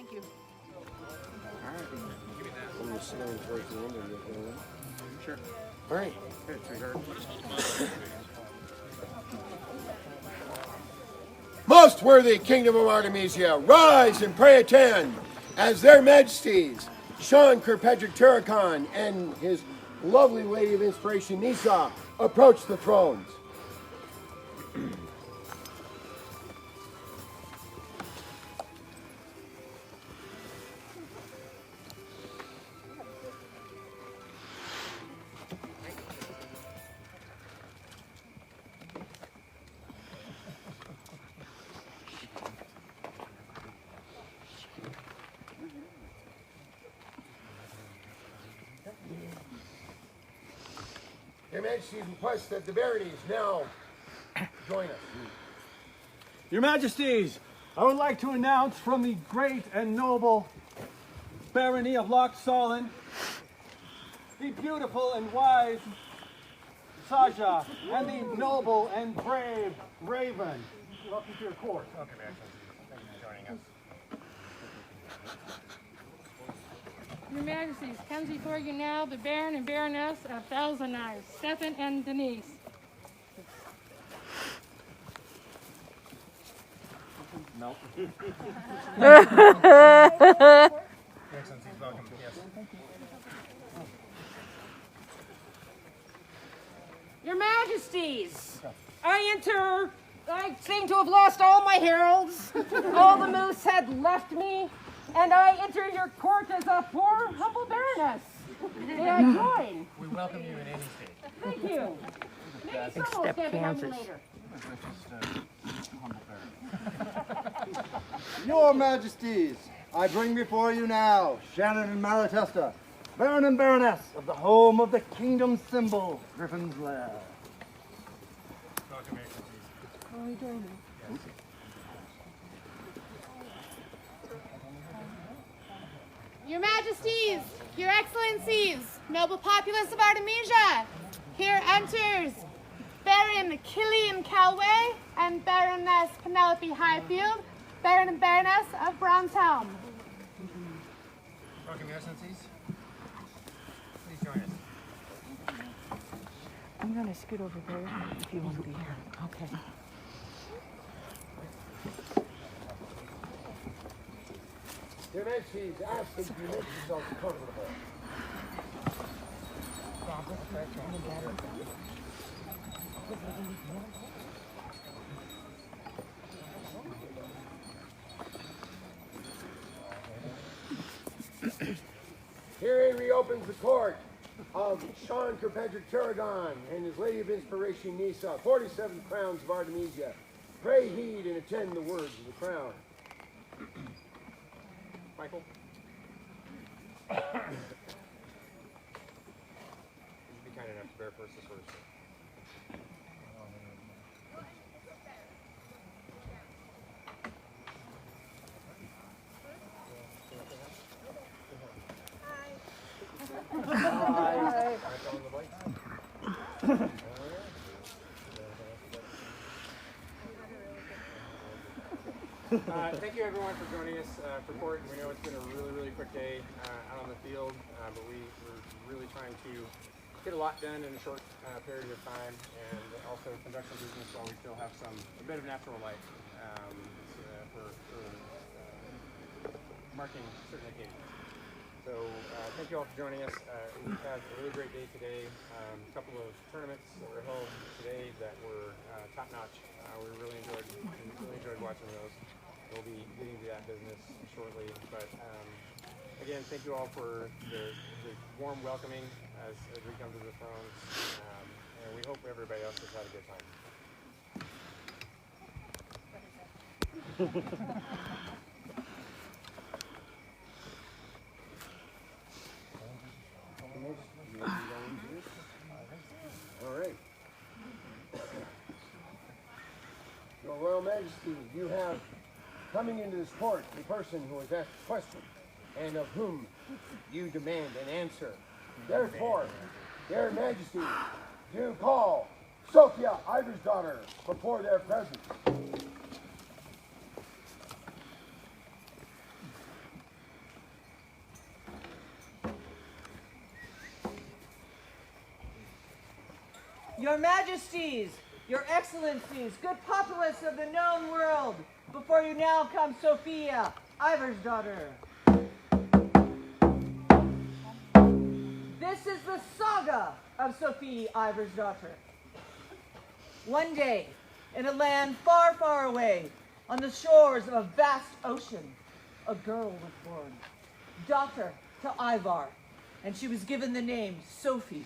Thank you. All right. Give me that. I'm going to sit down towards the window and get going. Sure. All right. Good, sweetheart. Most worthy Kingdom of Artemisia, rise and pray attend as their majesties, Sean Kirkpatrick Turrican and his lovely lady of inspiration, Nisa, approach the thrones. Your Majesty's request that the Baronies now join us. Your Majesties, I would like to announce from the great and noble Barony of Loch Solon, the beautiful and wise Saja, and the noble and brave Raven. Welcome to your court. Okay, man. Thank you for joining us. Your Majesties, comes before you now the Baron and Baroness of Thousand Knives, Stefan and Denise. No. Excellencies, welcome. Yes. Your Majesties, I seem to have lost all my heralds. All the moose had left me, and I enter your court as a poor, humble baroness. May I join? We welcome you in any state. Thank you. Maybe someone will stand behind me later. Your Majesties, I bring before you now Shannon and Malatesta, Baron and Baroness of the home of the kingdom symbol, Griffin's Lair. Welcome, Excellencies. Will we join them? Your Majesties, Your Excellencies, noble populace of Artemisia, here enters Baron Killian Calway and Baroness Penelope Highfield, Baron and Baroness of Bronzehelm. Welcome, Your Excellencies. Please join us. I'm going to scoot over there if you want to be here. Okay. Your Majesty's asked that you make yourselves comfortable. Here he reopens the court of Sean Kirkpatrick Turrican and his lady of inspiration, Nisa, 47 crowns of Artemisia. Pray heed and attend the words of the crown. Michael? Would you be kind enough to bear first this order, sir? Thank you everyone for joining us for court. We know it's been a really quick day out on the field, but we're really trying to get a lot done in a short period of time, and also conduct some business while we still have a bit of natural light for marking certain occasions. So thank you all for joining us. We've had a really great day today. A couple of tournaments that were held today that were top notch. We really enjoyed watching those. We'll be getting to that business shortly, but again, thank you all for the warm welcoming as we come to the thrones, and we hope everybody else has had a good time. All right. Your Royal Majesty, you have coming into this court a person who has asked a question and of whom you demand an answer. Therefore, Your Majesty, do call Sofia, Ivarsdottir, before their presence. Your Majesties, Your Excellencies, good populace of the known world, before you now comes Sofia, Ivarsdottir. This is the saga of Sofia Ivarsdottir. One day, in a land far, far away, on the shores of a vast ocean, a girl was born, daughter to Ivar, and she was given the name Sophie.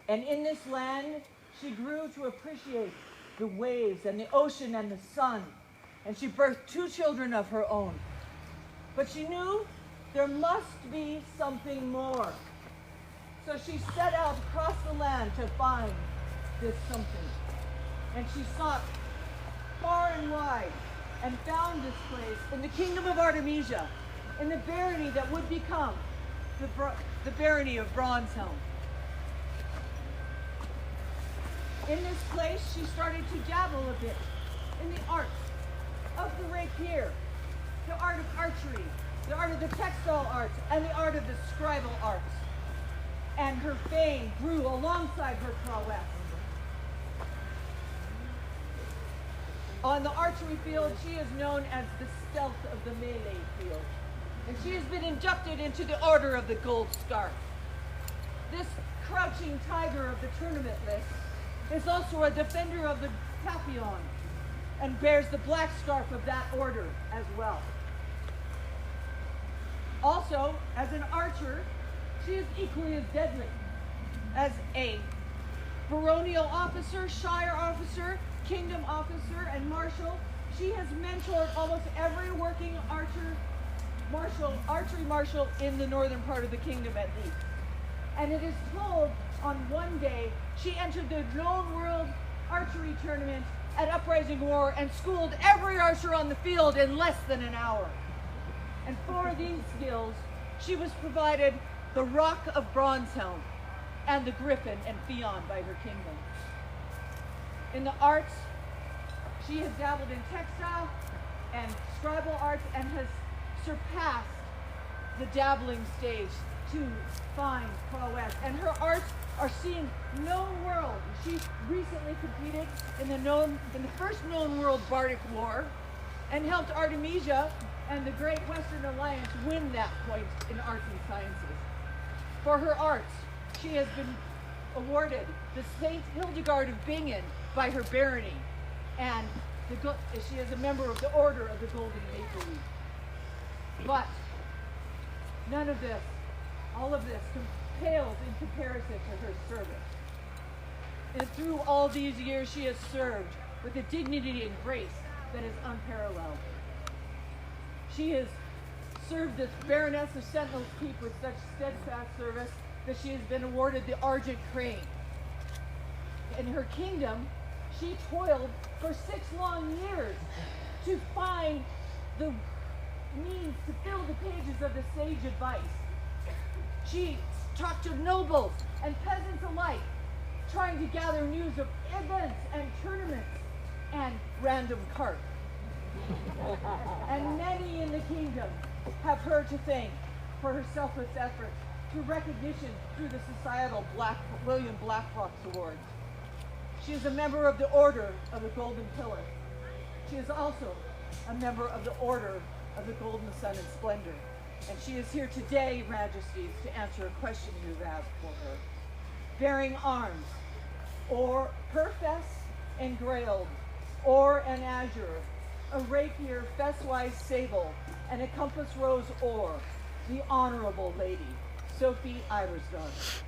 And in this land, she grew to appreciate the waves and the ocean and the sun, and she birthed 2 children of her own. But she knew there must be something more. So she set out across the land to find this something. And she sought far and wide and found this place in the Kingdom of Artemisia, in the barony that would become the Barony of Bronzehelm. In this place, she started to dabble a bit in the arts of the rapier, the art of archery, the art of the textile arts, and the art of the scribal arts. And her fame grew alongside her prowess. On the archery field, she is known as the stealth of the melee field. And she has been inducted into the Order of the Gold Scarf. This crouching tiger of the tournament list is also a defender of the Papillon and bears the black scarf of that order as well. Also, as an archer, she is equally as deadly. As a baronial officer, shire officer, kingdom officer, and marshal, she has mentored almost every working archery marshal in the northern part of the kingdom at least. And it is told on one day she entered the known world archery tournament at Uprising War and schooled every archer on the field in less than an hour. And for these skills, she was provided the Rock of Bronzehelm and the Griffin and Pheon by her kingdom. In the arts, she has dabbled in textile and scribal arts and has surpassed the dabbling stage to fine prowess. And her arts are seeing known world. She recently competed in the first known world Bardic War and helped Artemisia and the Great Western Alliance win that point in arts and sciences. For her arts, she has been awarded the Saint Hildegard of Bingen by her barony, and she is a member of the Order of the Golden Maple Leaf. But none of this, all of this, pales in comparison to her service. And through all these years, she has served with a dignity and grace that is unparalleled. She has served as Baroness of Sentinel's Keep with such steadfast service that she has been awarded the Argent Crane. In her kingdom, she toiled for 6 long years to find the means to fill the pages of the sage advice. She talked to nobles and peasants alike, trying to gather news of events and tournaments and random carp. And many in the kingdom have her to thank for her selfless efforts through recognition through the societal William Blackrock's Awards. She is a member of the Order of the Golden Pillar. She is also a member of the Order of the Golden Sun and Splendor. And she is here today, Majesties, to answer a question you've asked for her. Bearing arms, or perfess engrailed, or an azure, a rapier, fess-wise sable, and a compass rose oar, the Honorable Lady, Sofia Ivarsdottir.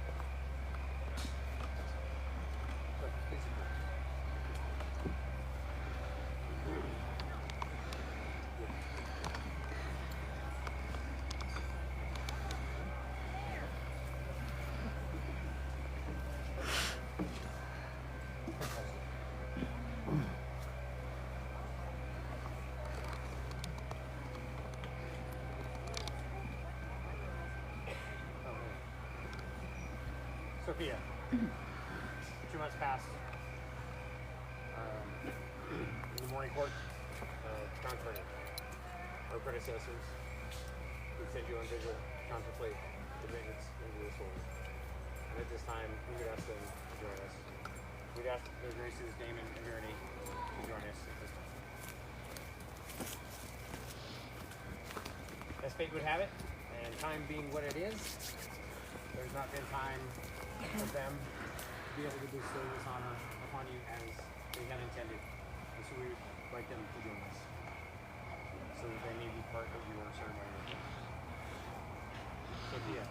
Sofia, 2 months passed. In the morning court, contrary. Our predecessors would send you on vigil, contemplate the maintenance into this order. And at this time, we would ask them to to join us. We'd ask their graces, Damon and Barony, to join us at this time. As fate would have it, and time being what it is, there's not been time for them to be able to bestow this honor upon you as they had intended. And so we would like them to join us, so that they may be part of your ceremony. Sofia,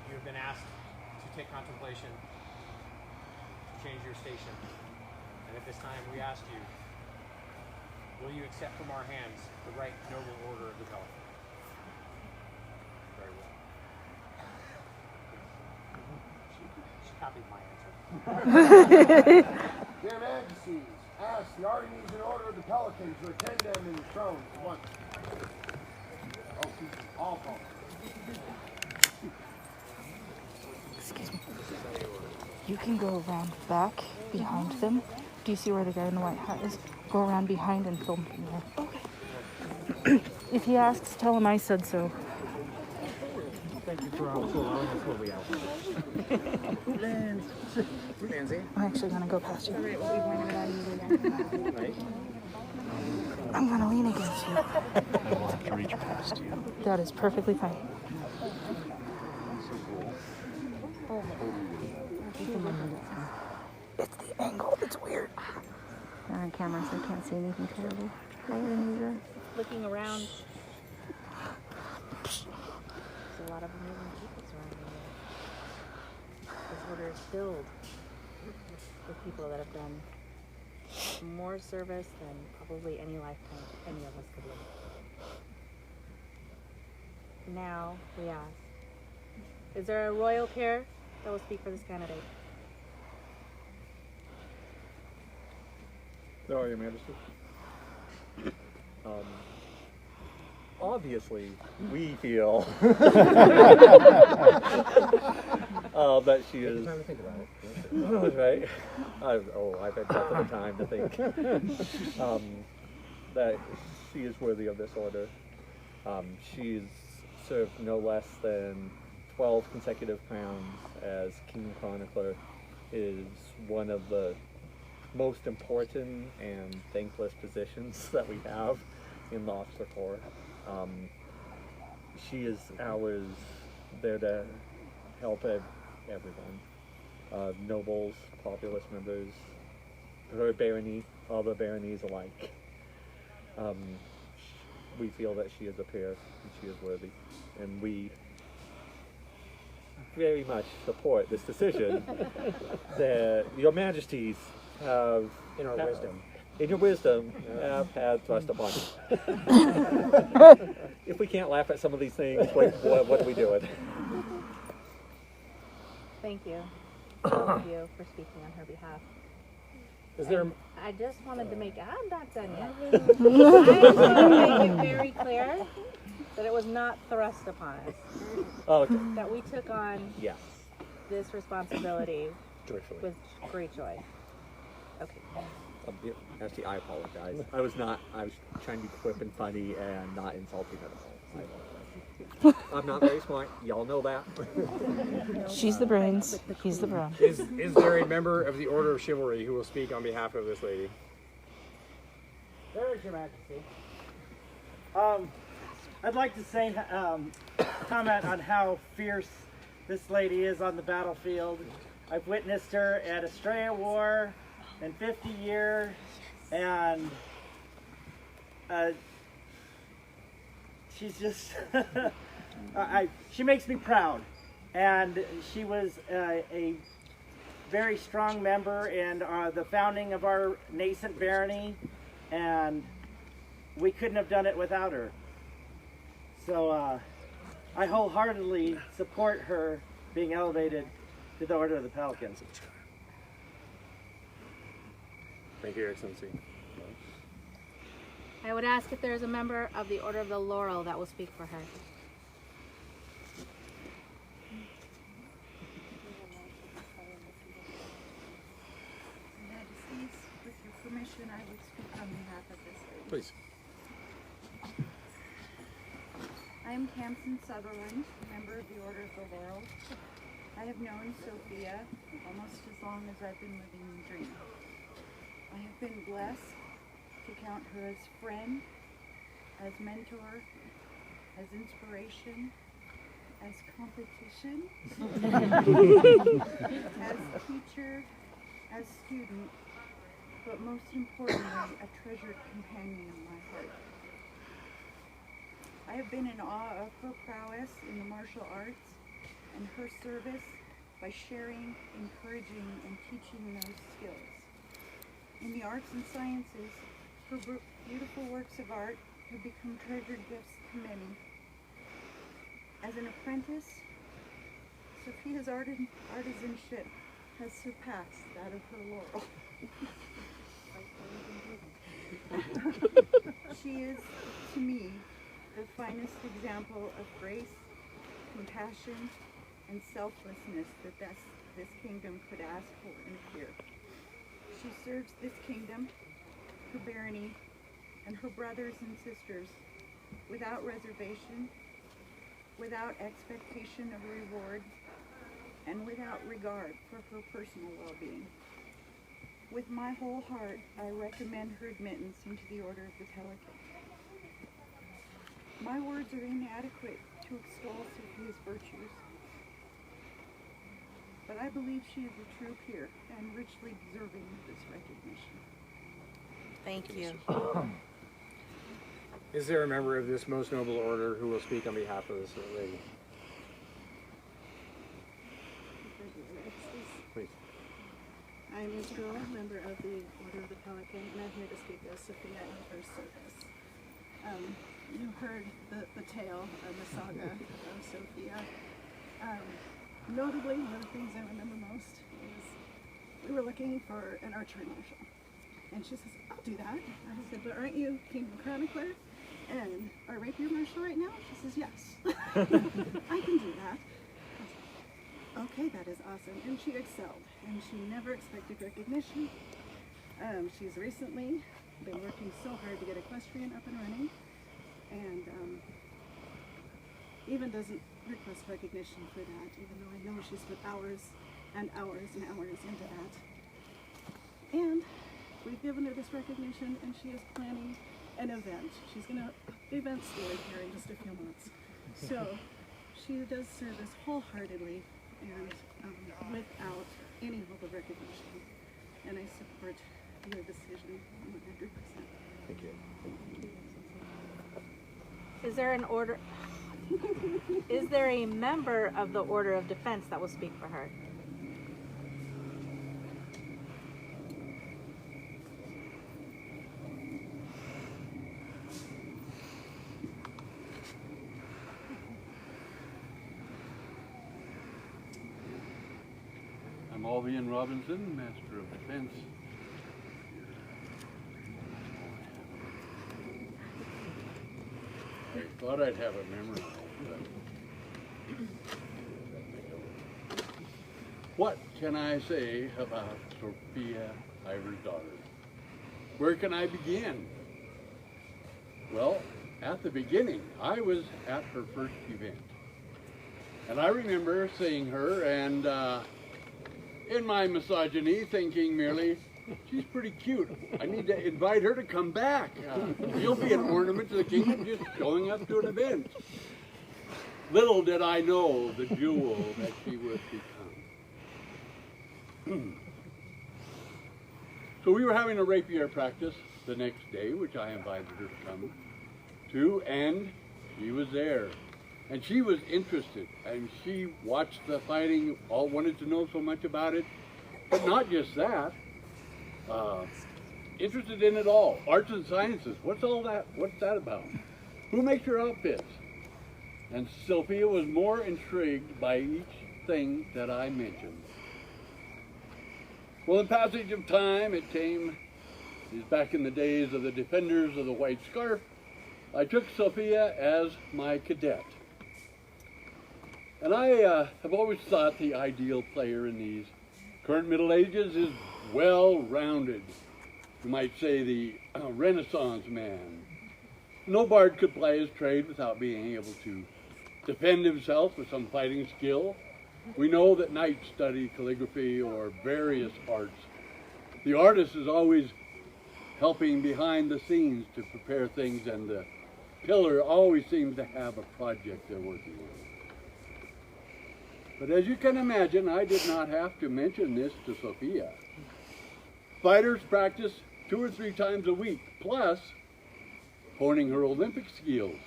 you have been asked to take contemplation, to change your station. And at this time we ask you, will you accept from our hands the right noble order of the Pelican? Very well. She copied my answer. Their Majesties, ask the Artemisian Order of the Pelican to attend them in the thrones at once. Oh, all folks. Excuse me. You can go around back behind them. Do you see where the guy in the white hat is? Go around behind and film from there. Okay. If he asks, tell him I said so. Thank you for also allowing us what we have. Nancy. I'm actually going to go past you. Right. I'm going to lean against you. I want to reach past you. That is perfectly fine. It's the angle. It's weird. They're on camera, so I can't see anything terrible. Hi, Anita. Looking around. There's a lot of amazing people surrounding you. This order is filled with people that have done more service than probably any lifetime any of us could live. Now we ask, is there a royal pair that will speak for this candidate? No, Your Majesty. Obviously, we feel that she is. Time to think about it. Right? I've had nothing of time to think. That she is worthy of this order. She's served no less than 12 consecutive crowns as King Chronicler. Is one of the most important and thankless positions that we have in the Officer Corps. She is ours, there to help everyone. Nobles, populace members, her barony, other baronies alike. We feel that she is a peer and she is worthy. And we very much support this decision that Your Majesties have, in your wisdom, have had thrust upon you. If we can't laugh at some of these things, what are we doing? Thank you. Thank you for speaking on her behalf. I just wanted to make, I'm not done yet. I just want to make it very clear that it was not thrust upon us. Oh, okay. That we took on this responsibility with great joy. Okay. Actually, I apologize. I was trying to be quip and funny and not insulting at all. I'm not very smart. Y'all know that. She's the brains. He's the brawn. Is there a member of the Order of Chivalry who will speak on behalf of this lady? There is, Your Majesty. I'd like to say, comment on how fierce this lady is on the battlefield. I've witnessed her at Estrella War in 50 years, and she's just, she makes me proud. And she was a very strong member in the founding of our nascent barony, and we couldn't have done it without her. So I wholeheartedly support her being elevated to the Order of the Pelican. Thank you, Your Excellency. I would ask if there is a member of the Order of the Laurel that will speak for her. Majesties, with your permission, I would speak on behalf of this lady. Please. I am Tamsin Sutherland, member of the Order of the Laurel. I have known Sofia almost as long as I've been living in dream. I have been blessed to count her as friend, as mentor, as inspiration, as competition, as teacher, as student, but most importantly, a treasured companion in my heart. I have been in awe of her prowess in the martial arts and her service by sharing, encouraging, and teaching those skills. In the arts and sciences, her beautiful works of art have become treasured gifts to many. As an apprentice, Sofia's artisanship has surpassed that of her Laurel. She is, to me, the finest example of grace, compassion, and selflessness that this kingdom could ask for and fear. She serves this kingdom, her barony, and her brothers and sisters without reservation, without expectation of reward, and without regard for her personal well-being. With my whole heart, I recommend her admittance into the Order of the Pelican. My words are inadequate to extol Sofia's virtues, but I believe she is a true peer and richly deserving of this recognition. Thank you. Is there a member of this most noble order who will speak on behalf of this lady? Please. I am Israel, member of the Order of the Pelican, and I'm here to speak of Sofia and her service. You heard the tale of the saga of Sofia. Notably, one of the things I remember most is we were looking for an archery marshal. And she says, I'll do that. I said, but aren't you Kingdom Chronicler and our rapier marshal right now? She says, yes. I can do that. Okay, that is awesome. And she excelled, and she never expected recognition. She's recently been working so hard to get Equestrian up and running, and even doesn't request recognition for that, even though I know she's put hours and hours and hours into that. And we've given her this recognition, and she is planning an event. She's going to event story here in just a few months. So she does service wholeheartedly and without any hope of recognition. And I support your decision 100%. Thank you. Is there an order? Is there a member of the Order of Defense that will speak for her? I'm Albion Robinson, Master of Defense. I thought I'd have it memorized, but what can I say about Sofia Ivarsdottir? Where can I begin? Well, at the beginning, I was at her first event. And I remember seeing her and in my misogyny thinking merely, she's pretty cute. I need to invite her to come back. She'll be an ornament to the kingdom just showing up to an event. Little did I know the jewel that she would become. So we were having a rapier practice the next day, which I invited her to come to, and she was there. And she was interested, and she watched the fighting, all wanted to know so much about it. But not just that, interested in it all. Arts and sciences, what's all that? What's that about? Who makes your outfits? And Sofia was more intrigued by each thing that I mentioned. Well, in passage of time, it came, back in the days of the defenders of the white scarf, I took Sofia as my cadet. And I have always thought the ideal player in these current Middle Ages is well-rounded. You might say the Renaissance man. No bard could play his trade without being able to defend himself with some fighting skill, We know that knights study calligraphy or various arts. The artist is always helping behind the scenes to prepare things, and the pillar always seems to have a project they're working on. But as you can imagine, I did not have to mention this to Sofia. Fighters practice 2 or 3 times a week, plus honing her Olympic skills.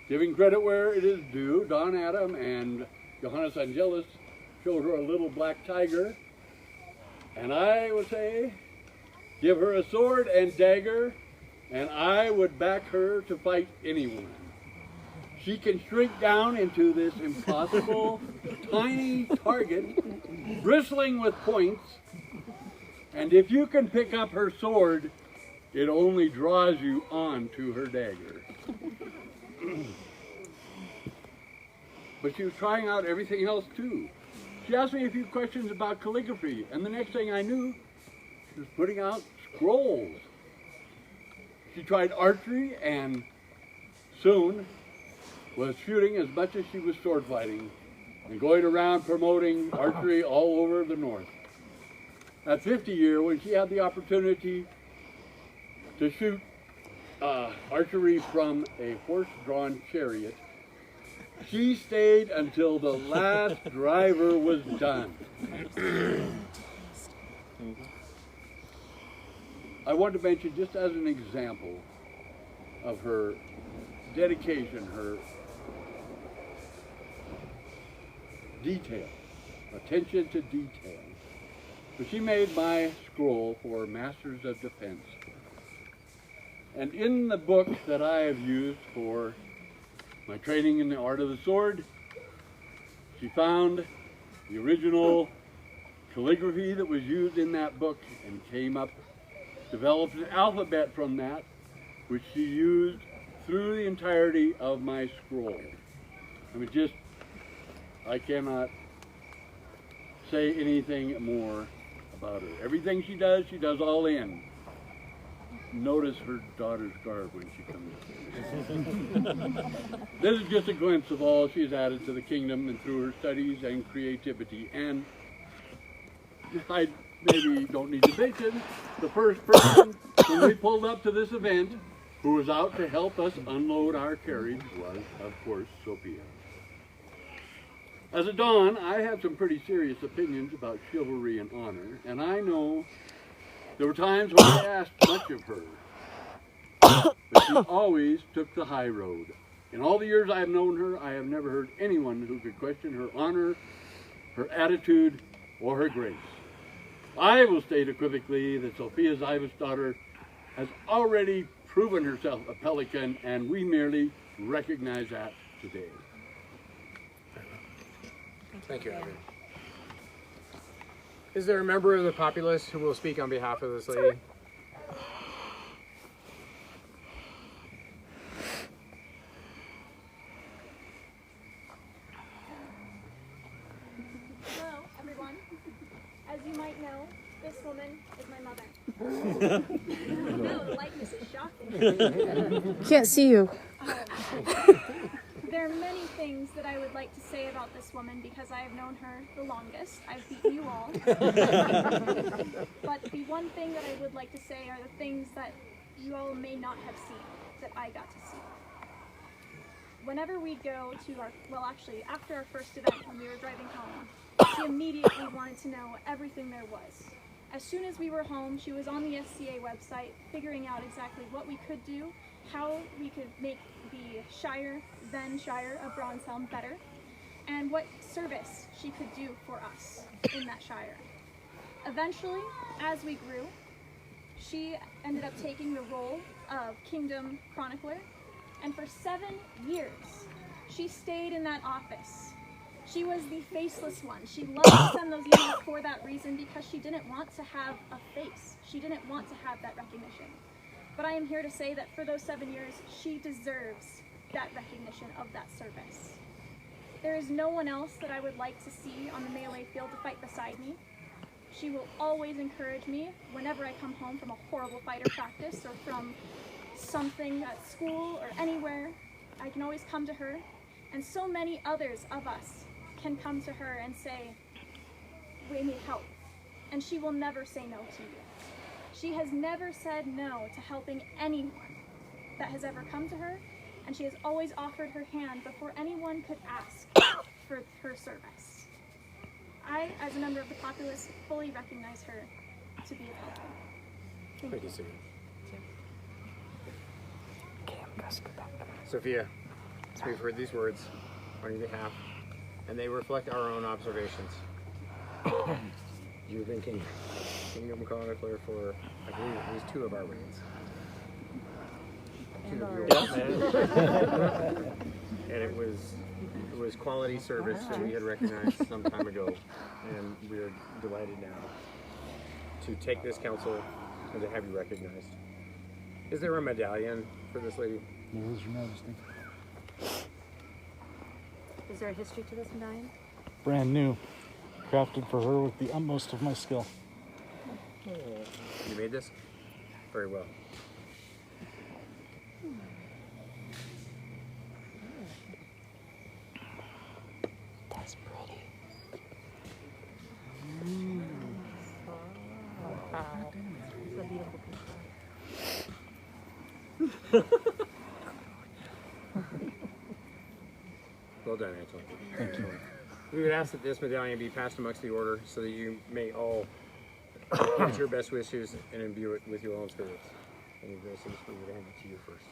Giving credit where it is due, Don Adam and Johannes Angelus showed her a little black tiger, and I would say, give her a sword and dagger, and I would back her to fight anyone. She can shrink down into this impossible, tiny target, bristling with points, and if you can pick up her sword, it only draws you on to her dagger. But she was trying out everything else too. She asked me a few questions about calligraphy, and the next thing I knew, she was putting out scrolls. She tried archery and soon was shooting as much as she was sword fighting and going around promoting archery all over the north. At 50 year, when she had the opportunity to shoot archery from a horse-drawn chariot, she stayed until the last driver was done. I want to mention, just as an example of her dedication, her detail, attention to detail. So she made my scroll for Masters of Defense. And in the book that I have used for my training in the art of the sword, she found the original calligraphy that was used in that book and came up, developed an alphabet from that, which she used through the entirety of my scroll. I mean, just, I cannot say anything more about her. Everything she does all in. Notice her daughter's garb when she comes in. This is just a glimpse of all she's added to the kingdom and through her studies and creativity. And I maybe don't need to mention the first person when we pulled up to this event who was out to help us unload our carriage was, of course, Sofia. As a Don, I had some pretty serious opinions about chivalry and honor, and I know there were times when I asked much of her, but she always took the high road. In all the years I have known her, I have never heard anyone who could question her honor, her attitude, or her grace. I will state equivocally that Sofia's Ivarsdottir has already proven herself a Pelican, and we merely recognize that today. Thank you, Abby. Is there a member of the populace who will speak on behalf of this lady? Hello, everyone. As you might know, this woman is my mother. No, the likeness is shocking. Can't see you. There are many things that I would like to say about this woman because I have known her the longest. I've beaten you all. But the one thing that I would like to say are the things that you all may not have seen, that I got to see. Whenever we go to our, well actually, after our first event when we were driving home, she immediately wanted to know everything there was. As soon as we were home, she was on the SCA website figuring out exactly what we could do, how we could make the Shire, then Shire of Bronzehelm better, and what service she could do for us in that Shire. Eventually, as we grew, she ended up taking the role of Kingdom Chronicler, and for 7 years, she stayed in that office. She was the faceless one. She loved to send those emails for that reason because she didn't want to have a face. She didn't want to have that recognition. But I am here to say that for those 7 years, she deserves that recognition of that service. There is no one else that I would like to see on the melee field to fight beside me. She will always encourage me whenever I come home from a horrible fighter practice or from something at school or anywhere. I can always come to her, and so many others of us can come to her and say, we need help. And she will never say no to you. She has never said no to helping anyone that has ever come to her, and she has always offered her hand before anyone could ask for her service. I, as a member of the populace, fully recognize her to be a helper. Thank you. Sofia, we've heard these words on your behalf, and they reflect our own observations. You've been Kingdom Chronicler for, I believe, at least 2 of our reigns. And And it was quality service that we had recognized some time ago, and we are delighted now to take this council and to have you recognized. Is there a medallion for this lady? There is, Your Majesty. Is there a history to this medallion? Brand new. Crafted for her with the utmost of my skill. You made this? Very well. That's pretty. It's a beautiful piece. Well done, Anton. Thank you. We would ask that this medallion be passed amongst the order so that you may all give your best wishes and imbue it with your own spirits. And your graces, we would hand it to you first.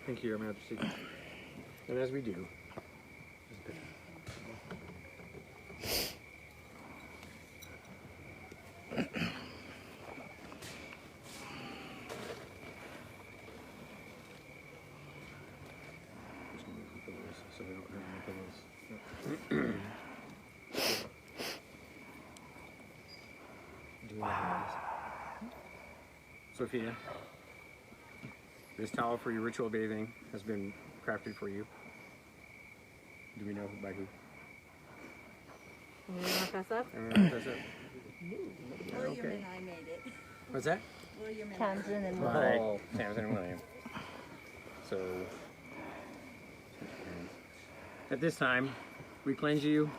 Thank you, Your Majesty. And as we do, so we don't hurt anything else. Wow. Sofia, this towel for your ritual bathing has been crafted for you. Do we know by who? You want to pass up? Everyone pass up? William Okay. and I made it. What's that? William and Tamsin and All William. right, Tamsin and William. So, at this time, we cleanse you,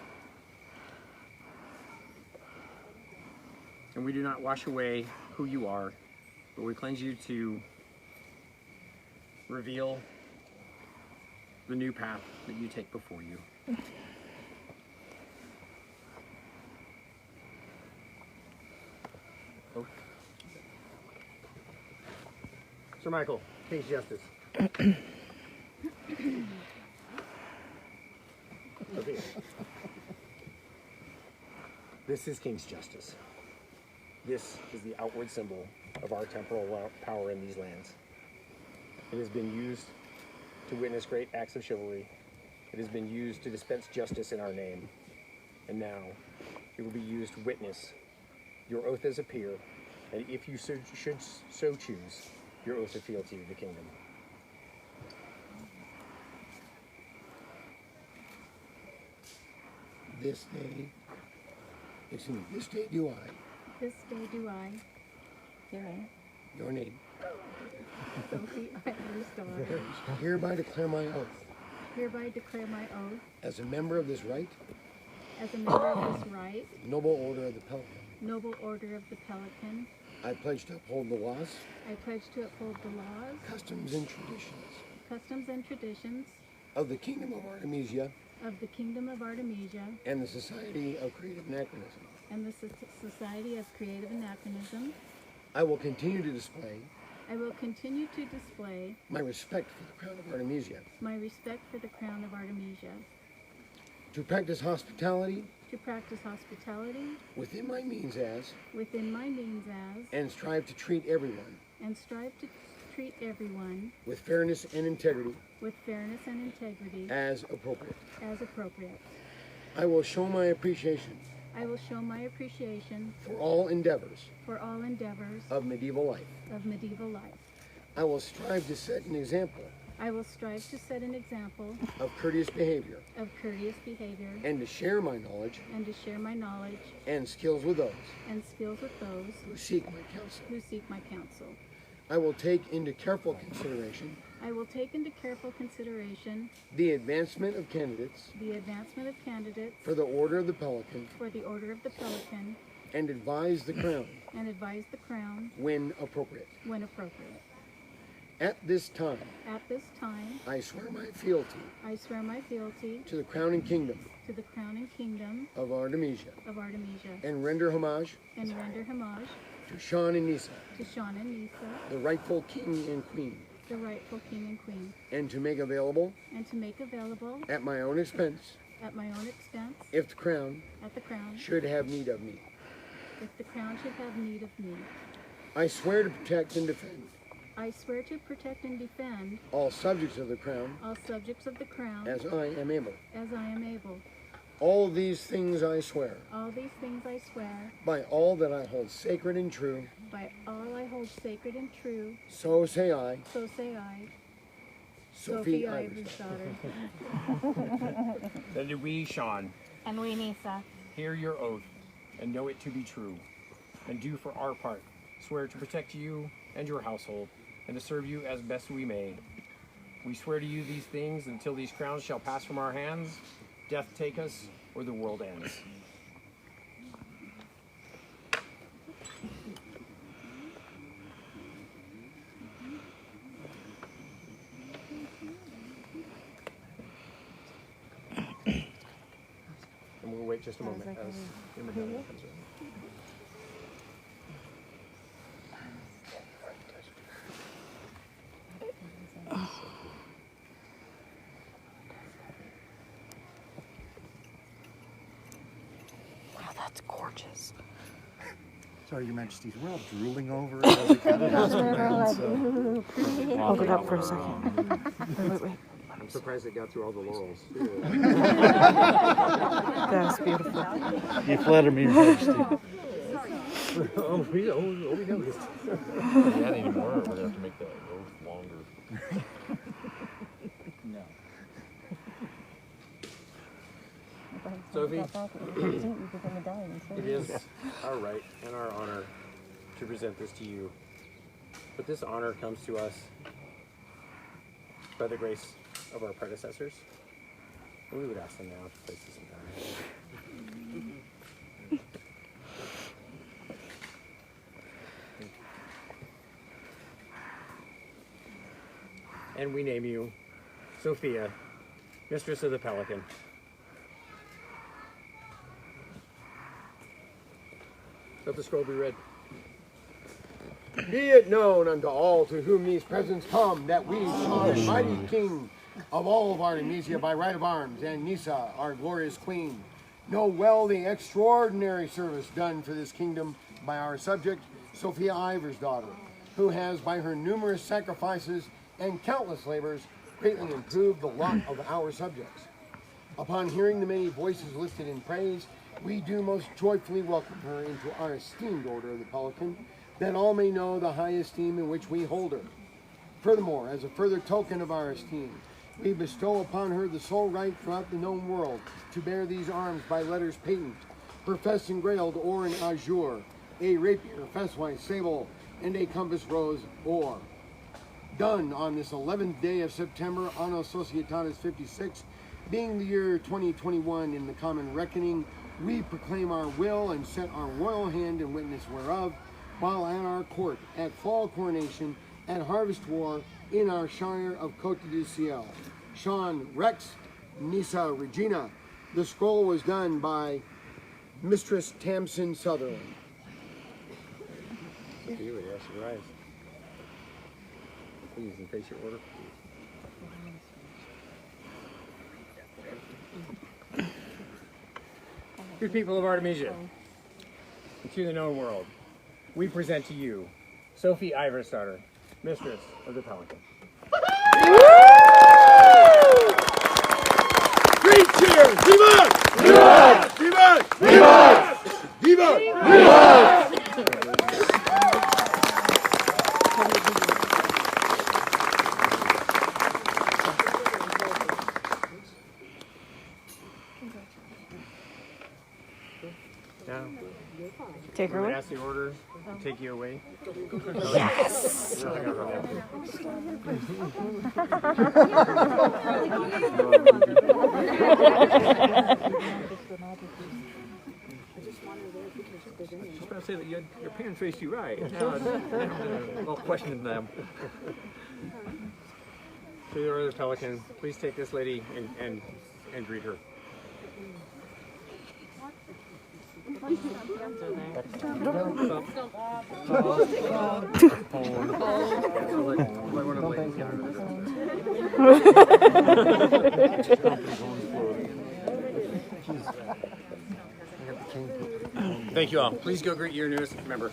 and we do not wash away who you are, but we cleanse you to reveal the new path that you take before you. Oh. Sir Michael, King's Justice. Sophia. This is King's Justice. This is the outward symbol of our temporal power in these lands. It has been used to witness great acts of chivalry. It has been used to dispense justice in our name. And now, it will be used to witness your oath as a peer, and if you should so choose, your oath of fealty to the kingdom. This day do I, This day do I, herein, your name, Sophie Ivarsdottir, hereby declare my oath hereby declare my oath as a member of this right, as a member of this right, noble order of the Pelican. noble order of the Pelican. I pledge to uphold the laws, I pledge to uphold the laws, customs, and traditions customs, and traditions of the Kingdom of Artemisia of the Kingdom of Artemisia and the Society of Creative Anachronism. and the Society of Creative Anachronism. I will continue to display I will continue to display my respect for the Crown of Artemisia, my respect for the Crown of Artemisia, to practice hospitality to practice hospitality within my means as, within my means as, and strive to treat everyone and strive to treat everyone with fairness and integrity with fairness and integrity as appropriate. as appropriate. I will show my appreciation I will show my appreciation for all endeavors for all endeavors of medieval life. of medieval life. I will strive to set an example I will strive to set an example of courteous behavior of courteous behavior and to share my knowledge and to share my knowledge and skills with those and skills with those who seek my counsel. who seek my counsel. I will take into careful consideration I will take into careful consideration the advancement of candidates for the Order of the Pelican and advise the Crown when appropriate. At this time, I swear my fealty to the Crown and Kingdom of Artemisia and render homage to Sean and Nisa, the rightful King and Queen, and to make available at my own expense if the Crown should have need of me. I swear to protect and defend all subjects of the Crown as I am able. All these things I swear by all that I hold sacred and true. So say I. Sophia Ivarsdottir. Then do we, Sean, And we, Nisa, hear your oath and know it to be true, and do for our part swear to protect you and your household, and to serve you as best we may. We swear to you these things until these crowns shall pass from our hands, death take us, or the world ends. And we'll wait just a moment as your medallion comes around. Wow, that's gorgeous. Sorry, Your Majesties, we're all drooling over it. As we kind of Hold it up for a second. Wait. I'm surprised it got through all the laurels. That's beautiful. You flatter me, Your Majesty. we know this. If we add any more, we're going to have to make that oath longer. No. Sophie, it is our right and our honor to present this to you. But this honor comes to us by the grace of our predecessors. And we would ask them now to place this in time. And we name you Sophia, Mistress of the Pelican. Let the scroll be read. Be it known unto all to whom these presents come that we, Sean, mighty King of all of Artemisia by right of arms, and Nisa, our glorious Queen, know well the extraordinary service done for this kingdom by our subject, Sophia Ivarsdottir, who has by her numerous sacrifices and countless labors greatly improved the lot of our subjects. Upon hearing the many voices lifted in praise, we do most joyfully welcome her into our esteemed Order of the Pelican, that all may know the high esteem in which we hold her. Furthermore, as a further token of our esteem, we bestow upon her the sole right throughout the known world to bear these arms by letters patent, professed engrailed or in azure, a rapier, fesswise, sable, and a compass rose or. Done on this 11th day of September, Anno Societatis 56, being the year 2021 in the common reckoning, we proclaim our will and set our royal hand in witness whereof, while at our court, at fall coronation, at harvest war, in our Shire of Cote de Ciel. Sean Rex, Nisa Regina. The scroll was done by Mistress Tamsin Sutherland. You would ask your rise. Please, and face your order. Good people of Artemisia, and to the known world, we present to you Sophie Ivarsdottir, Mistress of the Pelican. Great cheer! Viva! Viva! Viva! Viva! Viva! Viva! Now, Take her we would away. ask the order take you away? Yes! I was going to say that your parents raised you right. Now I'll question them. To the other Pelican, please take this lady and greet her. Thank you all. Please go greet your newest member.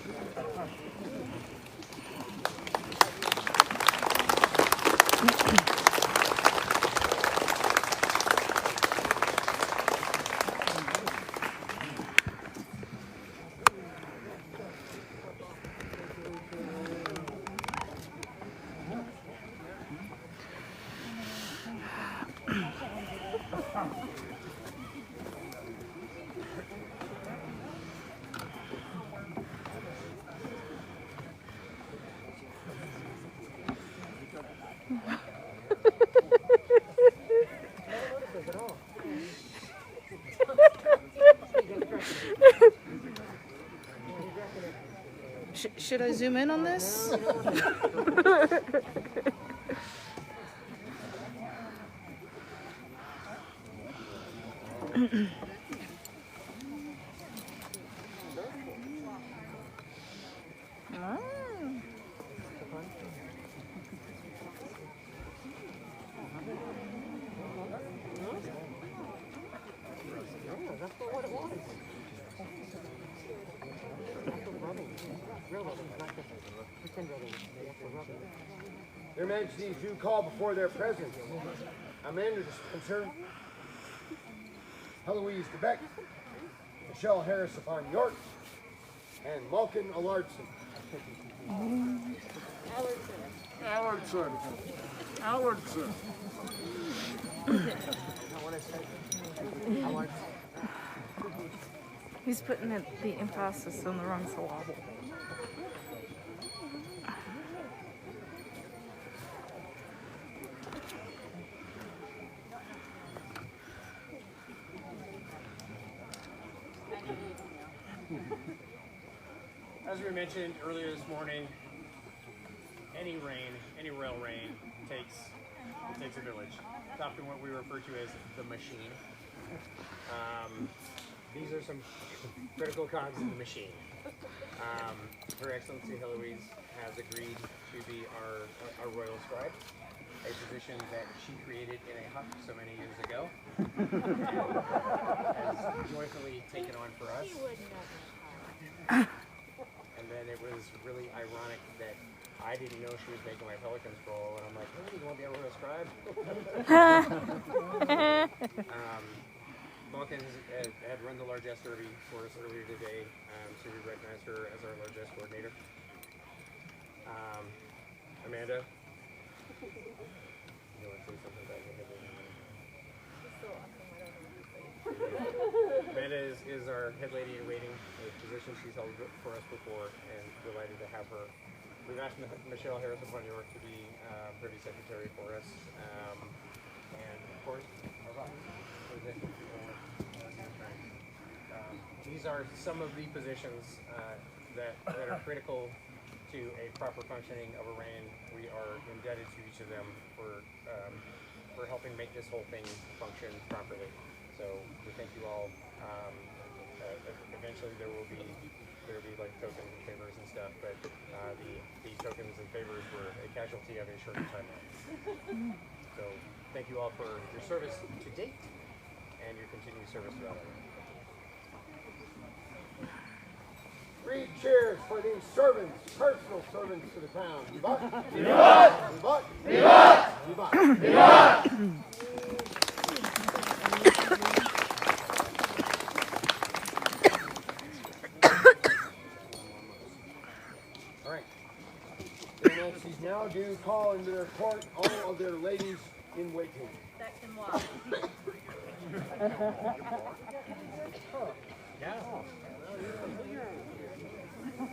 Should I zoom in on this? Their Majesties do call before their presence Amanda Spencer, Heloise de Beck, Michelle Harris upon York, and Malkin Allardson. Allardson. Allardson. He's putting the emphasis on the wrong syllable. As we mentioned earlier this morning, any rain, any royal rain, takes a village. It's often what we refer to as the machine. These are some critical cogs in the machine. Her Excellency Heloise has agreed to be our royal scribe, a position that she created in a hut so many years ago, has joyfully taken on for us. And then it was really ironic that I didn't know she was making my Pelican scroll, and I'm like, hey, you want to be a royal scribe? Malkin had run the largesse derby for us earlier today, so we recognize her as our largesse coordinator. Amanda, you want to say something about Amanda is our head lady in waiting, a position she's held for us before, and delighted to have her. We've asked Michelle Harris upon York to be Privy Secretary for us, and of course, these are some of the positions that are critical to a proper functioning of a reign. We are indebted to each of them for helping make this whole thing function properly. So we thank you all. Eventually there will be like tokens and favors and stuff, but the tokens and favors were a casualty of a short timeline. So thank you all for your service to date and your continued service throughout it. 3 cheers for these servants, personal servants to the crown. Vivat! Vivat! Vivat! Vivat! Vivat! All right. Their Majesties now do call into their court all of their ladies in waiting. That can walk. Yeah. So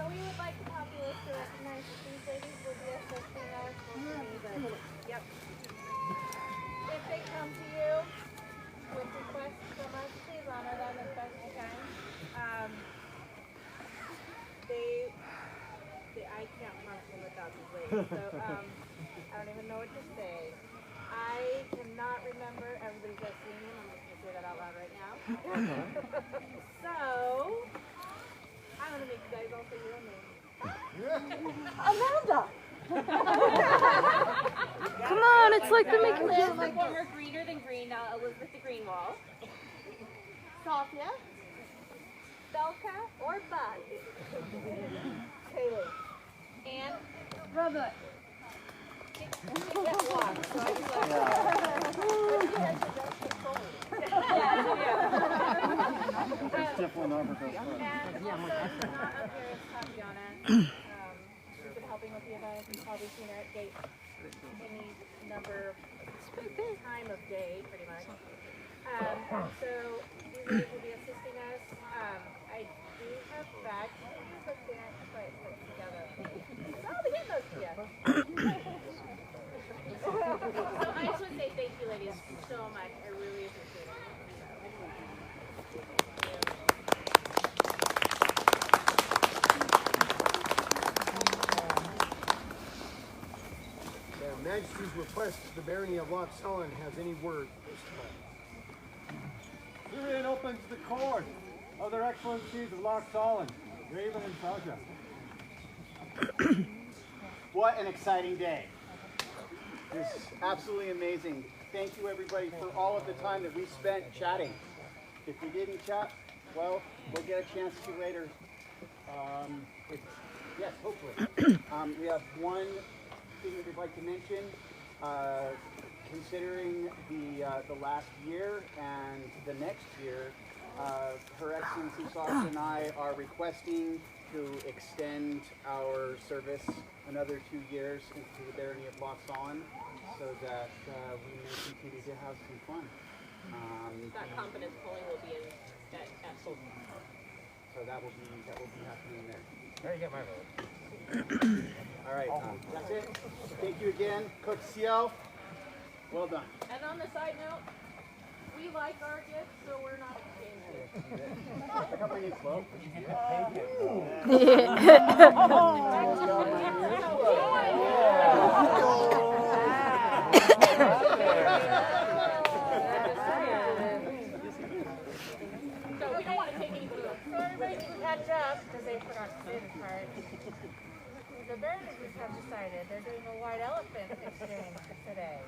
we would like the populace to recognize that these ladies will be assisting us but yep. If they come to you with requests from us, please honor them as best you can. I can't function without these ladies, so I don't even know what to say. I cannot remember everybody's last name. I'm just going to say that out loud right now. So, I'm going to make you guys all say your name. Amanda! Come on, it's like the making Liz, of the former greener than green, now Elizabeth the Greenwall. Sofia. Belka or Bud. Kaylee. And Robert. She's been helping with the event. You've probably seen her at gate any number of time of day, pretty much. So these ladies will be assisting us. I do have bags. Put together. So I'll be getting those to you. So I just want to say thank you, ladies, so much. I really appreciate it. Their Majesty's request the Barony of Loch Sullen has any word this time. Herein opens the court of their excellencies of Loch Sullen, Raven and Sasha. What an exciting day. It's absolutely amazing. Thank you everybody for all of the time that we spent chatting. If we didn't chat, well, we'll get a chance to later. Yes, hopefully. We have one thing that we'd like to mention. Considering the last year and the next year, Her Excellency Sasha and I are requesting to extend our service another 2 years into the Barony of Loch Sullen, so that we may continue to have some fun. That confidence polling will be in at full. So that will be happening there. There you get my vote. All right, that's it. Thank you again, Cote Ciel. Well done. And on the side note, we like our gifts, so we're not exchanging. Pick up my new clothes. So we don't want to take any food. So everybody can catch up, because they forgot to say this part. The Baronies have decided they're doing a white elephant exchange today.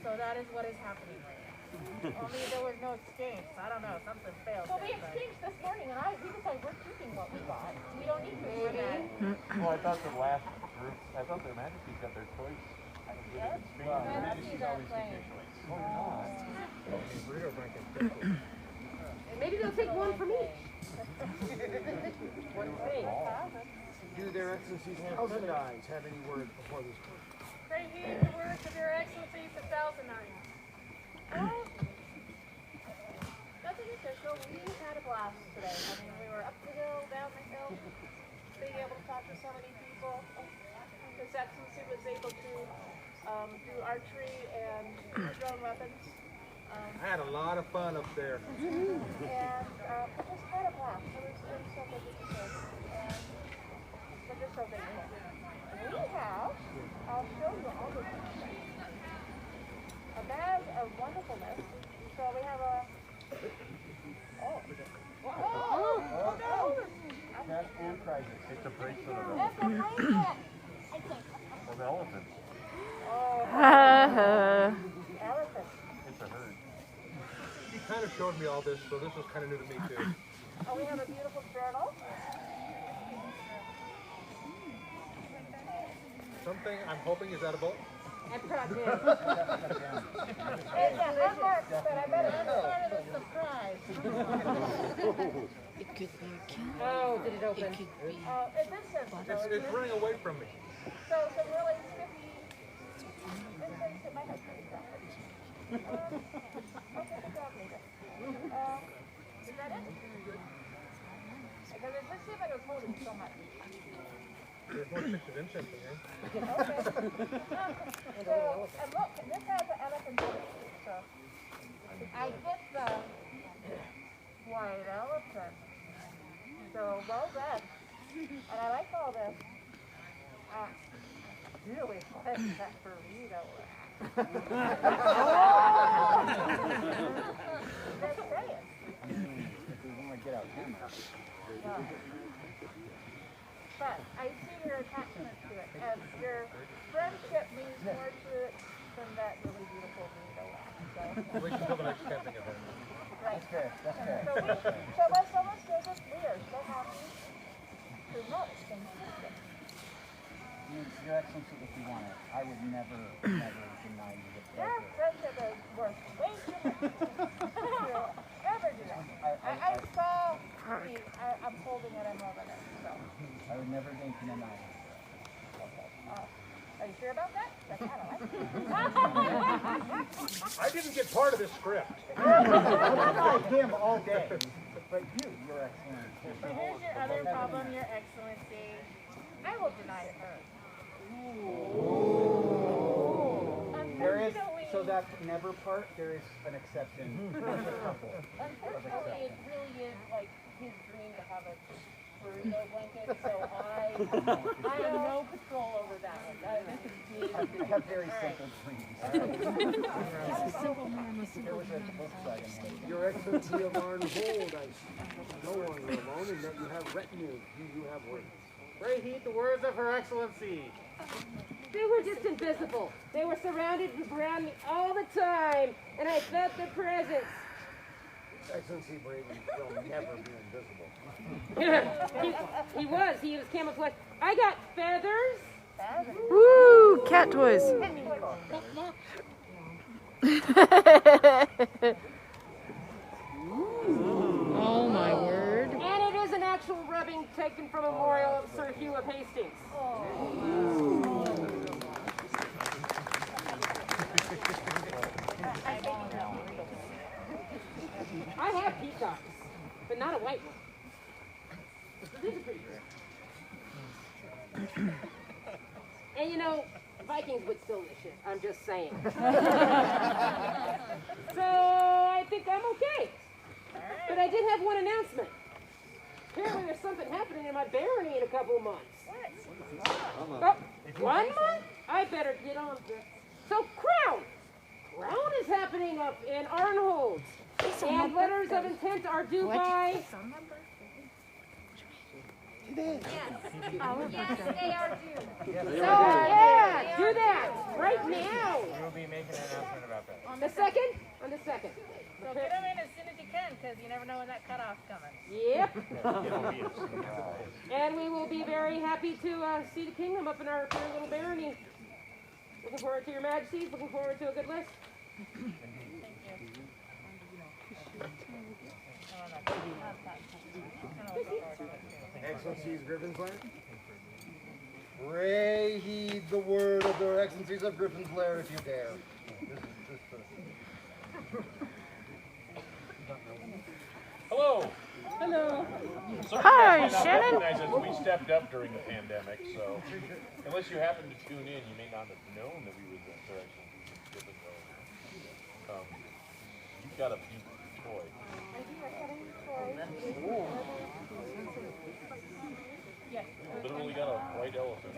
So that is what is happening right now. Only there was no exchange. So I don't know, something failed. Well, we exchanged this morning, and we decided we're keeping what we got. We don't need to do that. Well, I thought the last group, I thought their Majesties got their choice. Yes? Well, The Majesties are playing. Maybe they'll take one from each. Do their Excellencies Thousand Eyes have any word before this court? Pray heed the words of your excellencies a thousand eyes. Nothing official. We had a blast today. I mean, we were up the hill, down the hill, being able to talk to so many people. His Excellency was able to do archery and drone weapons. I had a lot of fun up there. And just had a blast. It was so good to see. And we're just so thankful. We have, I'll show you all the things. A bag of wonderfulness. So we have a, Cash and prizes. It's a bracelet of That's a bracelet. of elephants. Elephant. It's a herd. She kind of showed me all this, so this was kind of new to me too. Oh, we have a beautiful journal. Something I'm hoping is edible. And Pratt did. Yeah, unmarked, but I bet it's part of the surprise. It could be a king. Oh, did it open? It this says It's running away from me. So some really spiffy. This makes it might have pretty stuff. Okay, dog leader. Is that it? Because let's see if I can hold it so much. There's more pictures of incense in here. Okay. So, and look, this has an elephant belly. So, I get the white elephant. So, well done. And I like all this. Really like that burrito. Just saying. But I see your attachment to it, and your friendship means more to it than that really beautiful burrito. So. At least until the next camping event. Right. That's fair. That's fair. So when someone says it's weird, so happy to notice things. Your Excellency, if you want it, I would never deny you the Your pleasure. friendship is worth way too much. Never do that. I saw I'm holding it, I'm loving it. So. I would never deign to deny you. Are you sure about that? That's kind of like I didn't get part of this script. I like him all day, but you, Your Excellency. So here's your other problem, Your Excellency. I will deny it her. There is, so that never part, there is an exception. There's a couple. Unfortunately, it really is like his dream to have a burrito blanket, so I have no control over that one. This is his I have very simple dreams. He's a simple man with There was a book side in here. Your Excellency of Arn Hold, I see no longer alone, and that you have retinue. Do you have words? Pray heed the words of Her Excellency. They were just invisible. They were surrounded around me all the time, and I felt their presence. Excellency Braden will never be invisible. He was camouflaged. I got feathers. Woo! Cat toys. Oh my word. And it is an actual rubbing taken from a memorial of Sir Hugh of Hastings. I have peacocks, but not a white one. These are pretty good. And you know, Vikings would still this shit. I'm just saying. So I think I'm okay. But I did have one announcement. Apparently there's something happening in my barony in a couple of months. Oh, 1 month? I better get on this. So Crown is happening up in Arnhold. And letters of intent are due by... Yes. Yes, they are due. So, yeah, do that right now. We'll be making an announcement about that. On the second? On the second. So get them in as soon as you can, because you never know when that cutoff's coming. Yep. And we will be very happy to see the kingdom up in our fair little barony. Looking forward to your majesties. Looking forward to a good list. Excellencies Griffin's Lair? Pray heed the word of their Excellencies of Griffin's Lair if you dare. Hello. Hello. Some Hi, of you guys may not Shannon. recognize us. We stepped up during the pandemic, so unless you happen to tune in, you may not have known that we were the direction of Griffin's Lair. You've got a few toys. Yes. Literally got a white elephant.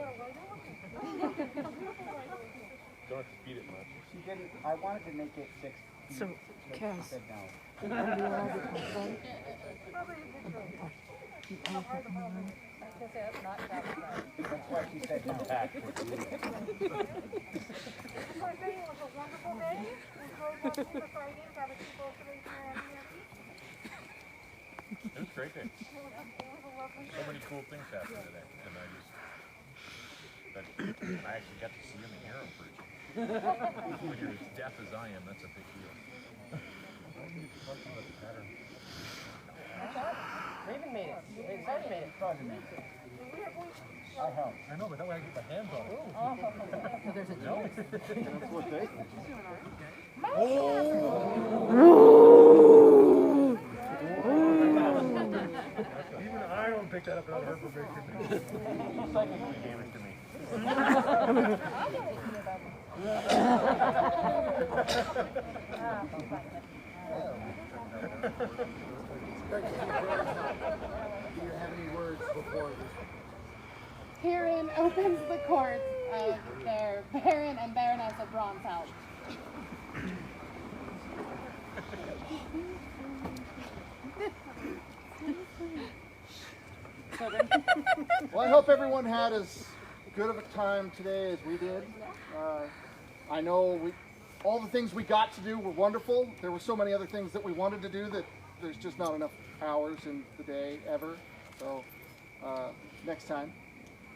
Don't have to feed it much. She didn't, I wanted to make it 6 feet. So, but Cass. she said no. Are you allowed to talk about it? That's why she said no. It was a wonderful day. We closed on Super Friday, got a people to raise their hand. It was a great day. It was a lovely So many cool things happened today, and I actually got to see him and hear him preaching. When you're as deaf as I am, that's a big deal. Raven made it. Sarge made it. I helped. I know, but that way I get my hands on it. So there's a No. That's what they think. Even I don't pick that up without her permission. Psychically damage to me. Do you have any words before this? Herein opens the court of their Baron and Baroness of Bronzehouse. Well, I hope everyone had as good of a time today as we did. I know all the things we got to do were wonderful. There were so many other things that we wanted to do that there's just not enough hours in the day ever. So next time,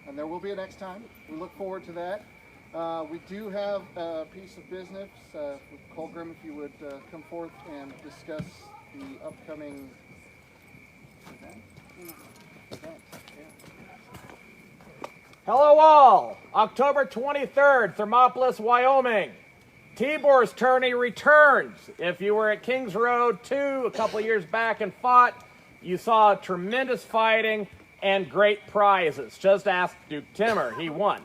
and there will be a next time. We look forward to that. We do have a piece of business. Colgrim, if you would come forth and discuss the upcoming event. Hello all! October 23rd, Thermopolis, Wyoming. Tibor's tourney returns. If you were at Kings Road 2 a couple years back and fought, you saw tremendous fighting and great prizes. Just ask Duke Timmer, he won.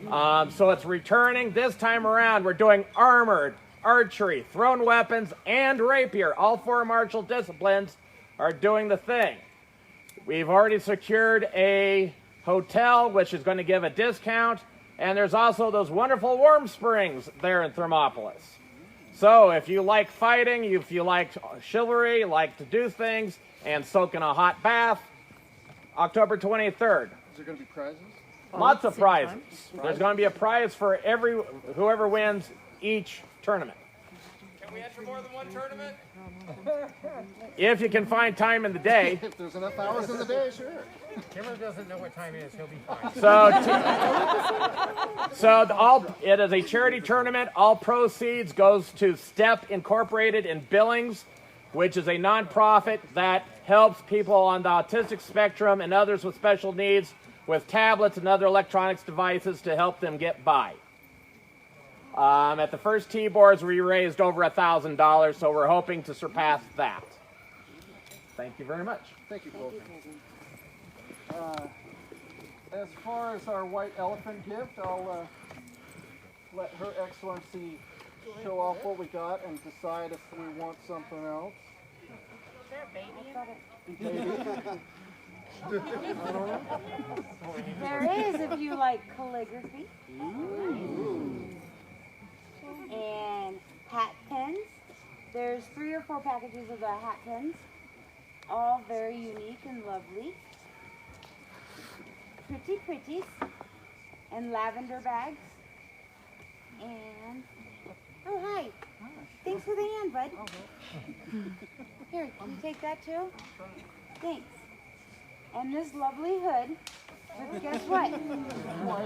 So it's returning. This time around, we're doing armored, archery, thrown weapons, and rapier. All 4 martial disciplines are doing the thing. We've already secured a hotel, which is going to give a discount, and there's also those wonderful warm springs there in Thermopolis. So if you like fighting, if you like chivalry, like to do things, and soak in a hot bath, October 23rd. Is there going to be prizes? Lots of prizes. There's going to be a prize for whoever wins each tournament. Can we enter more than one tournament? If you can find time in the day. If there's enough hours in the day, sure. Timmer doesn't know what time it is. He'll be fine. It is a charity tournament. All proceeds goes to STEP Incorporated in Billings, which is a nonprofit that helps people on the autistic spectrum and others with special needs with tablets and other electronics devices to help them get by. At the first T-boards, we raised over $1,000, so we're hoping to surpass that. Thank you very much. Thank you, Colton. As far as our white elephant gift, I'll let Her Excellency show off what we got and decide if we want something else. Is there a baby in it? Maybe. I don't know. There is, if you like calligraphy. And hat pins. There's 3 or 4 packages of the hat pins. All very unique and lovely. Pretty pretties. And lavender bags. And, oh hi. Thanks for the hand, bud. Here, can you take that too? Thanks. And this lovely hood. But guess what? White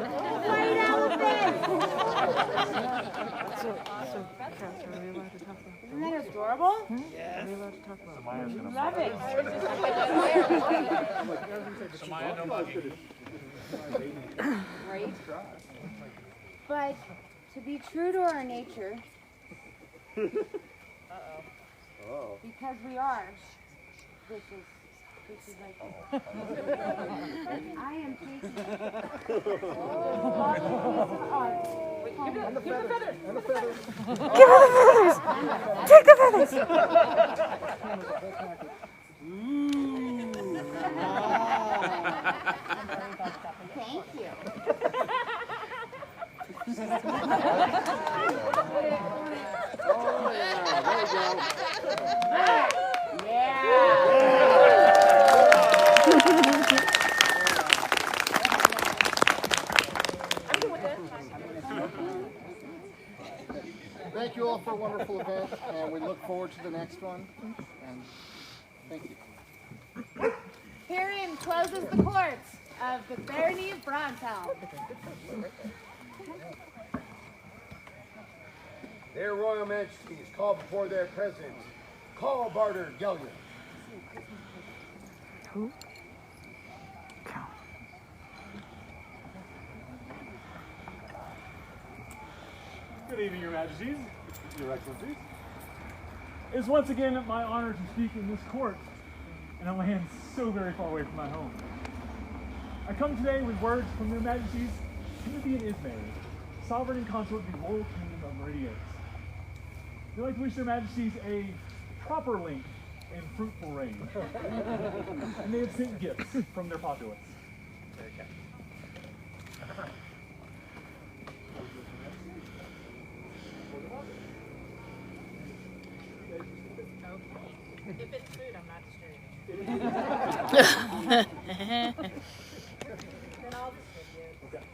elephant! Isn't that adorable? Yes. Love it. Right? But to be true to our nature, because we are vicious. Like I am taking And the feathers. And the feathers. Give her the feathers! Take the feathers! Thank you. Oh, yeah. There you go. Thank you all for a wonderful event, and we look forward to the next one. And thank you. Herein closes the courts of the Barony of Bronzehouse. Their Royal Majesties call before their president, Kál-Bárðr Gellir. Who? Good evening, Your Majesties, Your Excellencies. It is once again my honor to speak in this court, and a land so very far away from my home. I come today with words from Their Majesties Timothy and Ismay, sovereign and consort of the Royal Kingdom of Meridians. We'd like to wish Their Majesties a proper length and fruitful reign. And they have sent gifts from their populace. If it's food, I'm not distributing. Then I'll distribute. Okay.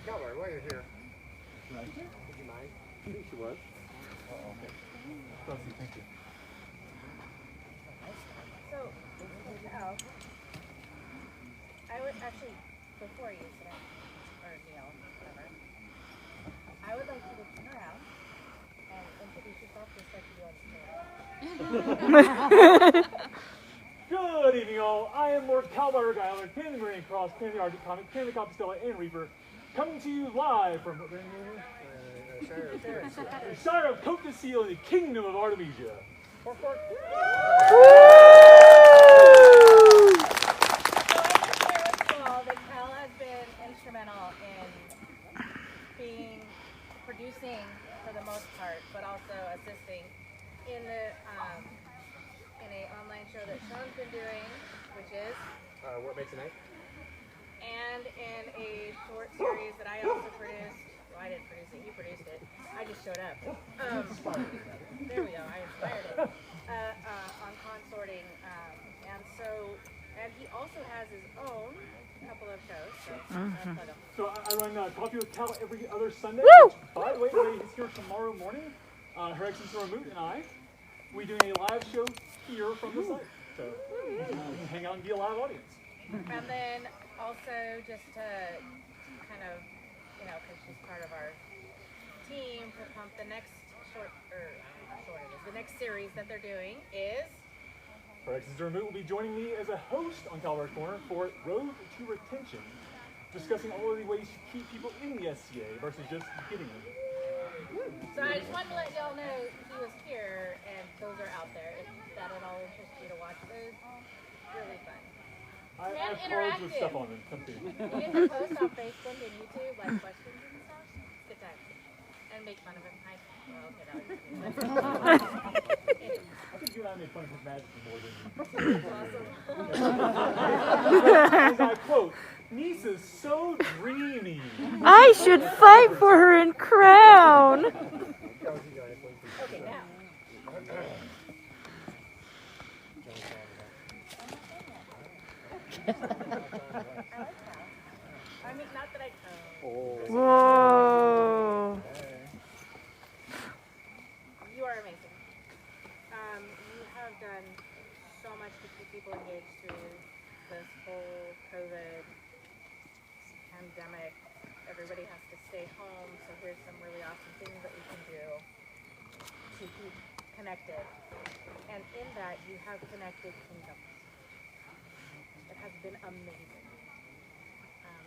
Kál-Bárðr, while you're here, Right. would you mind? I think she was. Okay. Thank you. So, I would actually, before you sit down, or Neil, whatever, I would like you to turn around and introduce yourself just like you do on the Good evening, all. I am Lord Kál-Bárðr Gyler, King of the Marine Cross, King of the Arctic Comic, King of the Compostela and Reaper, coming to you live from Shire of Cote Ciel in the Kingdom of Artemisia. So I just share with you all that Cal has been instrumental in producing for the most part, but also assisting in the in a online show that Sean's been doing, which is What Makes a Night? and in a short series that I also produced. Well, I didn't produce it, he produced it. I just showed up. There we go, I inspired it. On consorting. And he also has his own couple of shows. So I run Coffee with Cal every other Sunday. Woo! By the way, Ray is here tomorrow morning. Her Excellency Ramoot and I, we're doing a live show here from the site. So you can hang out and be a live audience. And then also just to kind of, because she's part of our team, to pump the next the next series that they're doing is. Her Excellency Ramoot will be joining me as a host on Kál-Bárdr's Corner for Road to Retention, discussing all of the ways to keep people in the SCA versus just getting them. So I just wanted to let y'all know he was here, and those are out there. If that at all interests you to watch those, really fun. I And have cards with interactive. stuff on them. Come see. You get to post on Facebook and YouTube like questions and stuff. Good times. And make fun of him. Well, okay, that was I think you and I made fun of his majesty more than Awesome. As I quote, Nisa's so dreamy. I should fight for her and crown. Okay, now. I like that. I mean, not that I. Whoa. You are amazing. You have done so much to keep people engaged through this whole COVID pandemic. Everybody has to stay home, so here's some really awesome things that we can do to keep connected. And in that, you have connected kingdoms. It has been amazing.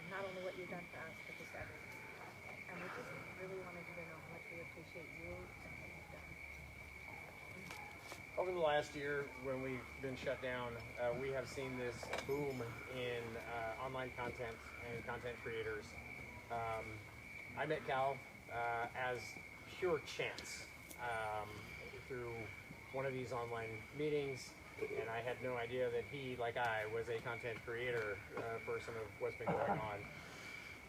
Not only what you've done for us, but just everything. And we just really wanted you to know how much we appreciate you and what you've done. Over the last year, when we've been shut down, we have seen this boom in online content and content creators. I met Cal as pure chance through one of these online meetings, and I had no idea that he, like I, was a content creator person of what's been going on.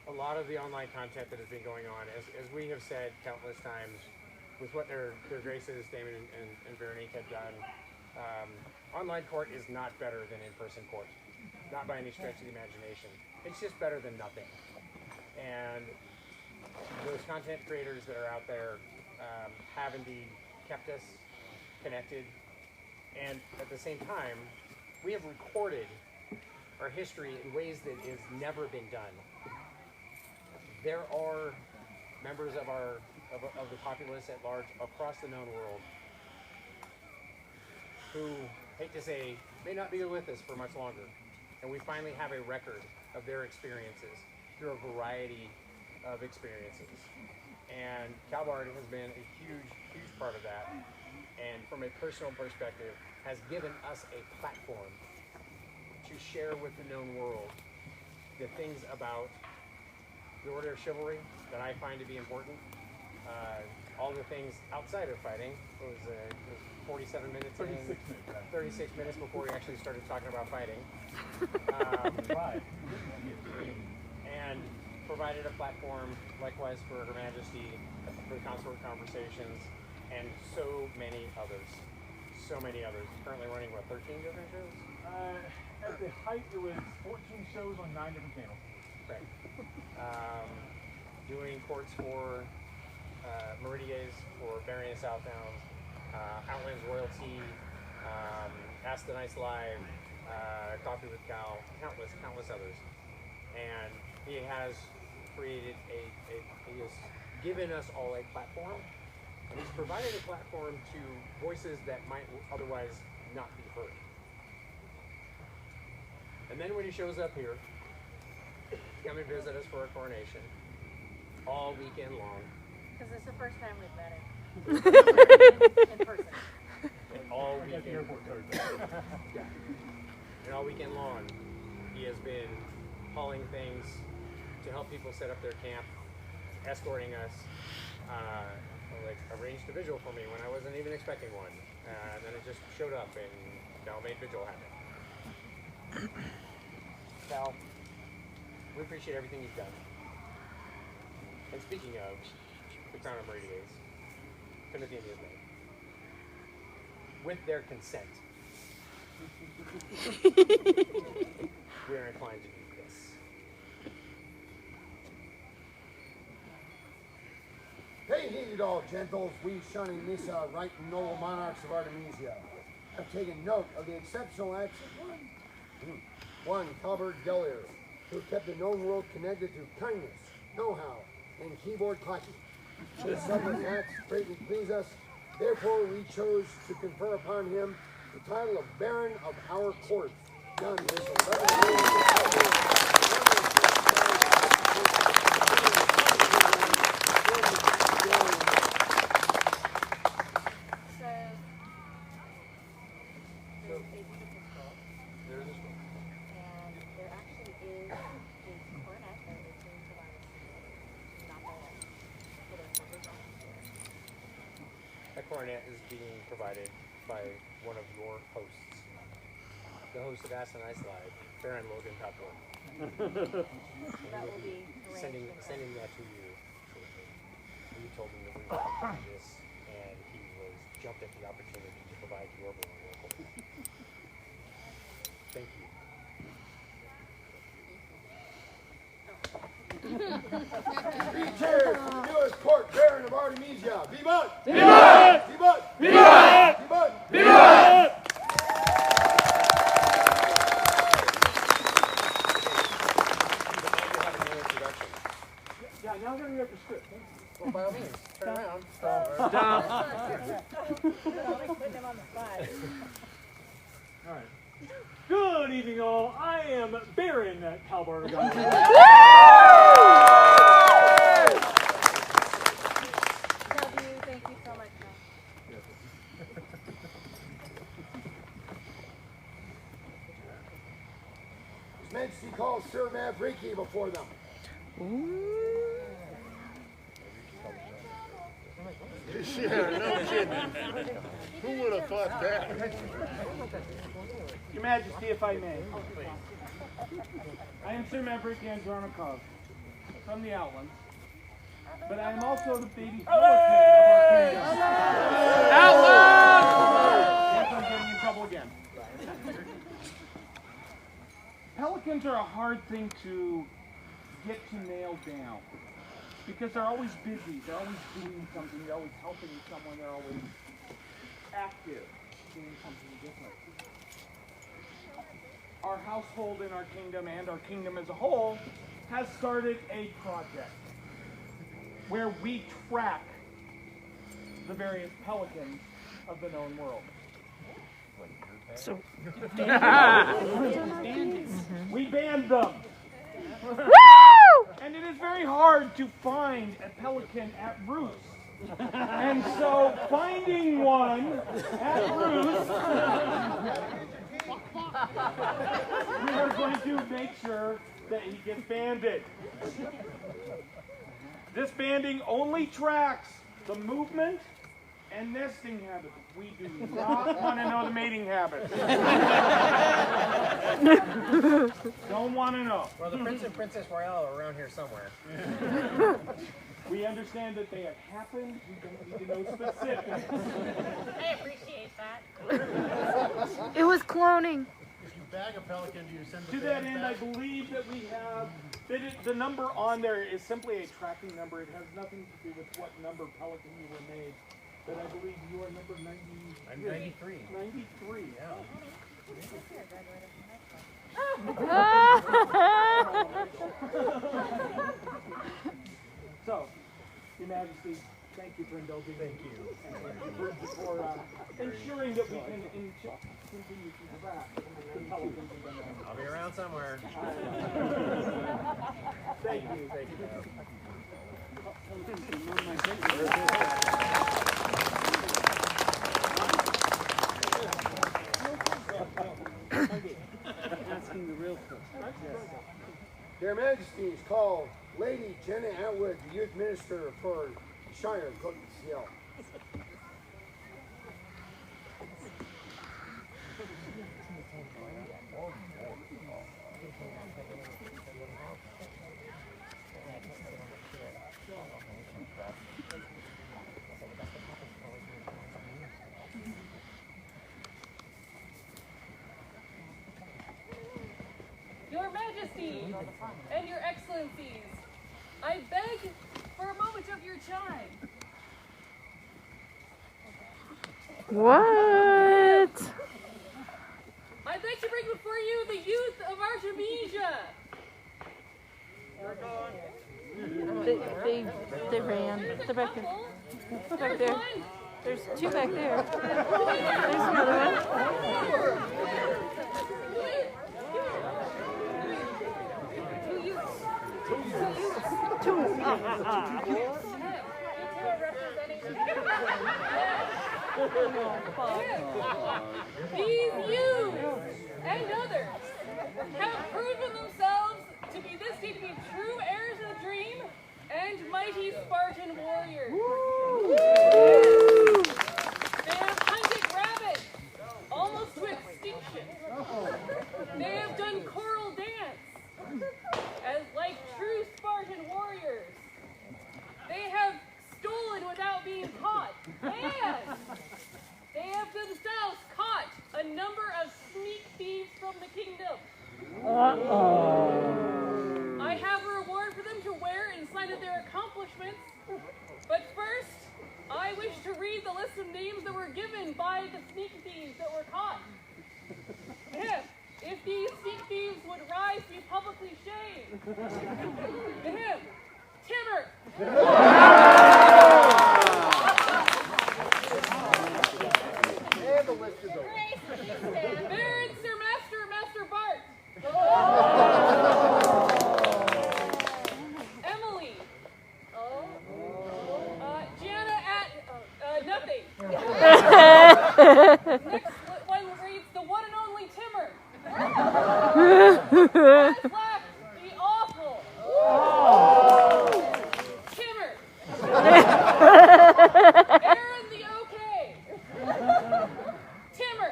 A lot of the online content that has been going on, as we have said countless times, with what their graces, Damon and Veronique, have done, online court is not better than in-person court. Not by any stretch of the imagination. It's just better than nothing. And those content creators that are out there have indeed kept us connected. And at the same time, we have recorded our history in ways that has never been done. There are members of the populace at large across the known world, who, hate to say, may not be with us for much longer. And we finally have a record of their experiences through a variety of experiences. And Kál-Bárðr has been a huge, huge part of that. And from a personal perspective, has given us a platform to share with the known world the things about the Order of Chivalry that I find to be important. All the things outside of fighting. It was 47 minutes 36 minutes before we actually started talking about fighting. And provided a platform, likewise for Her Majesty, for the Consort Conversations, and so many others. So many others. Currently running, what, 13 different shows? At the height, it was 14 shows on 9 different channels. Right. Doing courts for Meridias, for Barony and Southdowns, Outlands Royalty, Ask the Nice Live, Coffee with Cal, countless others. And he has created he has given us all a platform, and he's provided a platform to voices that might otherwise not be heard. And then when he shows up here, come and visit us for a coronation, all weekend long. Because it's the first time we've met him. In person. And all weekend. Yeah. And all weekend long, he has been hauling things to help people set up their camp, escorting us, like arranged a vigil for me when I wasn't even expecting one. And then it just showed up and made vigil happen. Cal, we appreciate everything you've done. And speaking of the Crown of Meridias, Timothy and Ismay, with their consent, we are inclined to do this. Take heed, all gentles, we shunning Misa, right and noble monarchs of Artemisia, have taken note of the exceptional acts of one Kál-Bárðr Gellir, who kept the known world connected through kindness, know-how, and keyboard clacking. His selfless acts greatly please us, therefore we chose to confer upon him the title of Baron of our court, done this 11 years. Coronet is being provided by one of your hosts, the host of Ask the Nice Live, Baron Logan Topwood. That will be sending that to you. You told him that we were going to do this, and he was jumped at the opportunity to provide your local. Thank you. Three cheers for the newest court Baron of Artemisia. Vivat! Vivat! Vivat! Vivat! Vivat! Vivat! Yeah, now I'm going to read up the script. Well, by all means, turn around. Put him on the spot. All right. Good evening, all. I am Baron Kál-Bárðr. Love you. Thank you so much. His Majesty calls Sir Mavriki before them. Yeah, no kidding. Who would have thought that? Your Majesty, if I may. I am Sir Maverick Andronikov from the Outlands, but I am also the baby Pelican of our kingdom. Outlands! Yes, I'm getting in trouble again. Pelicans are a hard thing to get to nail down because they're always busy, they're always doing something, they're always helping someone, they're always active, doing something different. Our household in our kingdom and our kingdom as a whole has started a project. where we track the various pelicans of the known world. So, we banned them. And it is very hard to find a pelican at roost. And so finding one at roost, we are going to make sure that he gets banded. This banding only tracks the movement and nesting habits. We do not want to know the mating habits. Don't want to know. Well, the Prince and Princess Royale are around here somewhere. We understand that they have happened. We don't need to know specifics. I appreciate that. it was cloning. If you bag a pelican, do you send the To that end, I believe that we have the number on there is simply a tracking number. It has nothing to do with what number pelican you were made. But I believe you are number 90. I'm 93. 93. Yeah. So, Your Majesty, thank you for indulging. Thank you. And for ensuring that we can continue to track the pelicans. I'll be around somewhere. Thank you. Thank you. Asking the real question. Their Majesties call Lady Jenna Atwood, the Youth Minister for Shire, Cote, Ciel. Your Majesty and Your Excellencies, I beg for a moment of your time. What? I beg to bring before you the youth of Artemisia. They ran. They're back there. Back there. There's two back there. There's another one. Two. These youths and others have proven themselves to be this day to be true heirs of the dream and mighty Spartan warriors. They have hunted rabbits almost to extinction. They have done choral dance as like true Spartan warriors. They have stolen without being caught, and they have themselves caught a number of sneak thieves from the kingdom. I have a reward for them to wear in sign of their accomplishments, but first, I wish to read the list of names that were given by the sneak thieves that were caught. If these sneak thieves would rise to be publicly shamed. Timber. And the list is over. Baron Sir Master Bart. Emily. Gianna at nothing. Next one reads the one and only Timmer. Aslak, the awful. Timmer. Aaron, the okay. Timmer.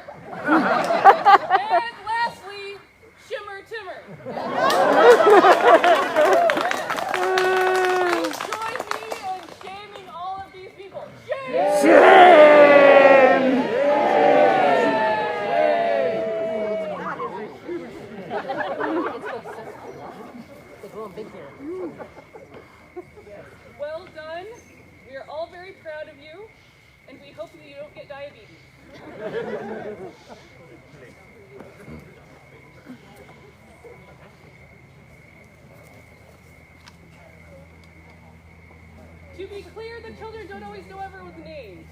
And lastly, Shimmer Timmer. Please join me in shaming all of these people. Well done. We are all very proud of you, and we hope that you don't get diabetes. To be clear, the children don't always know everyone's names.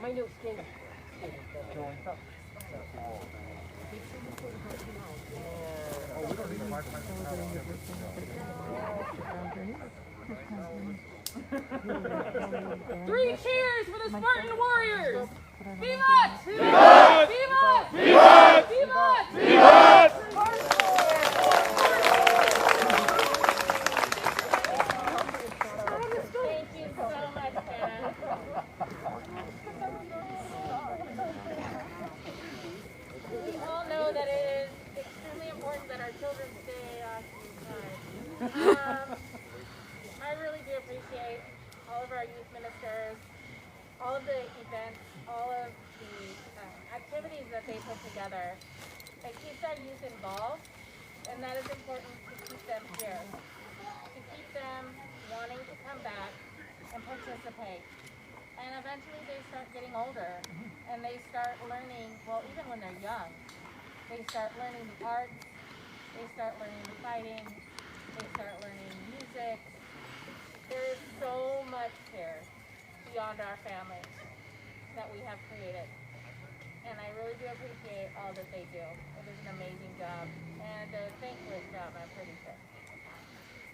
My notes came. Three cheers for the Spartan warriors! Vivat! Vivat! Vivat! Vivat! Vivat! Vivat! Thank you so much, Hannah. We all know that it is extremely important that our children stay occupied. I really do appreciate all of our youth ministers, all of the events, all of the activities that they put together. It keeps our youth involved, and that is important to keep them here, to keep them wanting to come back and participate. And eventually they start getting older, and they start learning, well, even when they're young, they start learning the arts, they start learning the fighting, they start learning music. There is so much here beyond our families that we have created. And I really do appreciate all that they do. It is an amazing job and a thankless job, I'm pretty sure.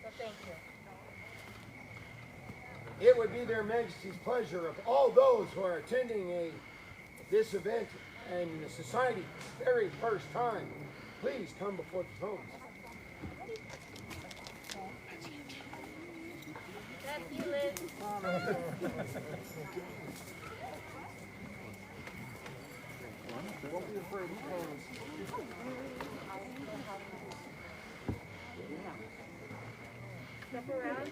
So thank you. It would be their Majesty's pleasure of all those who are attending this event and the society very first time, please come before the thrones. That's you, Liz. Don't be afraid, he comes. Step around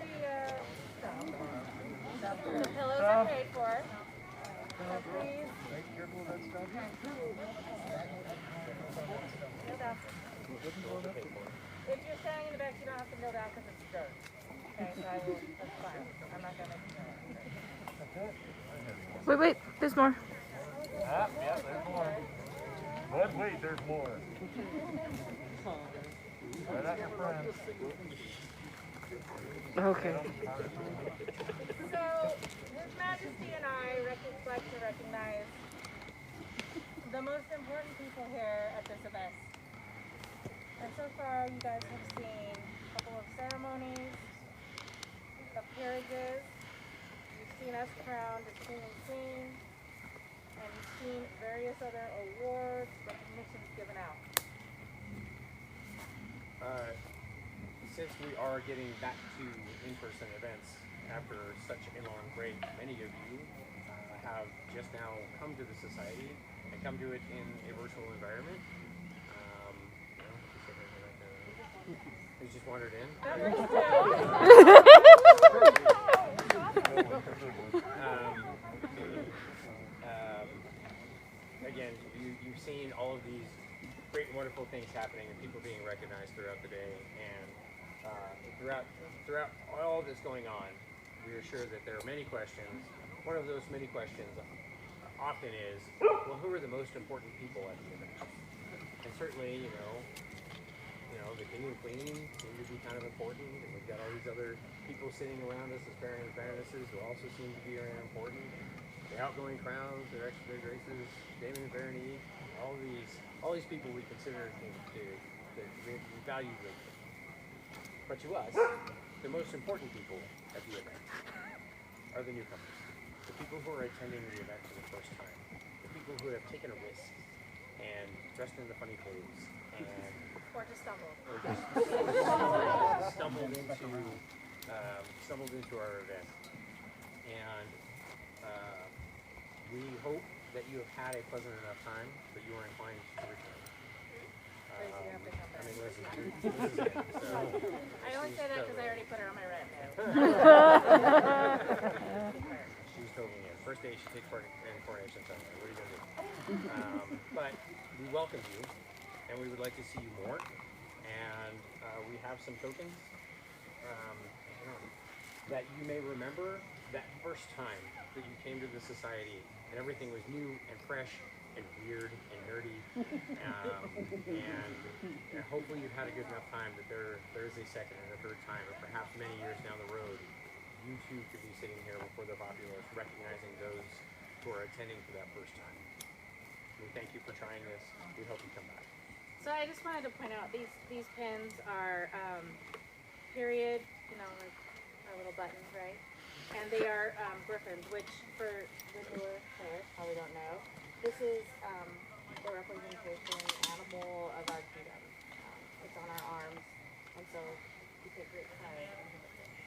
the pillows are paid for. So please. Be careful of that stuff. Kneel down. If you're standing in the back, you don't have to kneel down because it's dirt. Okay, so I will, that's fine. I'm not going to make you kneel. Wait, there's more. Yeah, there's more. But wait, there's more. Right at your friend. Okay. So, His Majesty and I like to recognize the most important people here at this event. And so far, you guys have seen a couple of ceremonies, of peerages. You've seen us crowned as King and Queen, and you've seen various other awards, recognitions given out. Since we are getting back to in-person events after such a long break, many of you have just now come to the society and come to it in a virtual environment. You just wandered in. Again, you've seen all of these great and wonderful things happening and people being recognized throughout the day, and throughout all that's going on, we are sure that there are many questions. One of those many questions often is, well, who are the most important people at the event? And certainly, you know, the King and Queen seem to be kind of important, and we've got all these other people sitting around us as Barons and Baronesses who also seem to be very important. The outgoing crowns, their extra graces, Damon and Barony, all these people we consider we value greatly. But to us, the most important people at the event are the newcomers, the people who are attending the event for the first time, the people who have taken a risk and dressed in the funny clothes and Or just stumbled. Stumbled into our event. And we hope that you have had a pleasant enough time that you are inclined to return. I only say that because I already put her on my red note. She's totally in. First day she takes part in Coronation Sunday. What are you going to do? But we welcome you, and we would like to see you more. And we have some tokens that you may remember that first time that you came to the society and everything was new and fresh and weird and nerdy, and hopefully you've had a good enough time that there is a second and a third time, or perhaps many years down the road, you too could be sitting here before the populace, recognizing those who are attending for that first time. We thank you for trying this. We hope you come back. So I just wanted to point out these pins are period, you know, like our little buttons, right? And they are griffins, which for the newer players probably don't know. This is the representation animal of our kingdom. It's on our arms, and so we take great pride.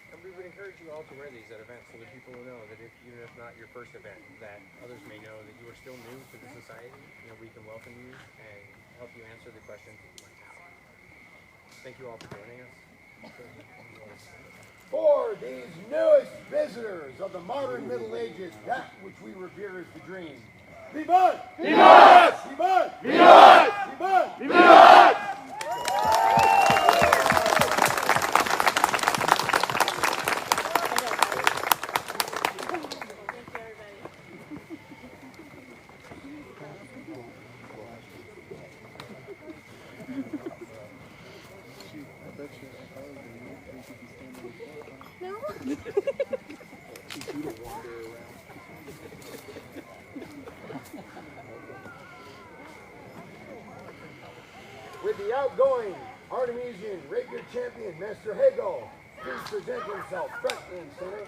And we would encourage you all to wear these at events so that people will know that even if not your first event, that others may know that you are still new to the society, and we can welcome you and help you answer the questions that you might have. Thank you all for joining us. For these newest visitors of the modern Middle Ages, that which we revere as the dream. Vivat! Vivat! Vivat! Vivat! Vivat! Vivat! With the outgoing Artemisian rapier champion, Master Hegel, please present himself front and center.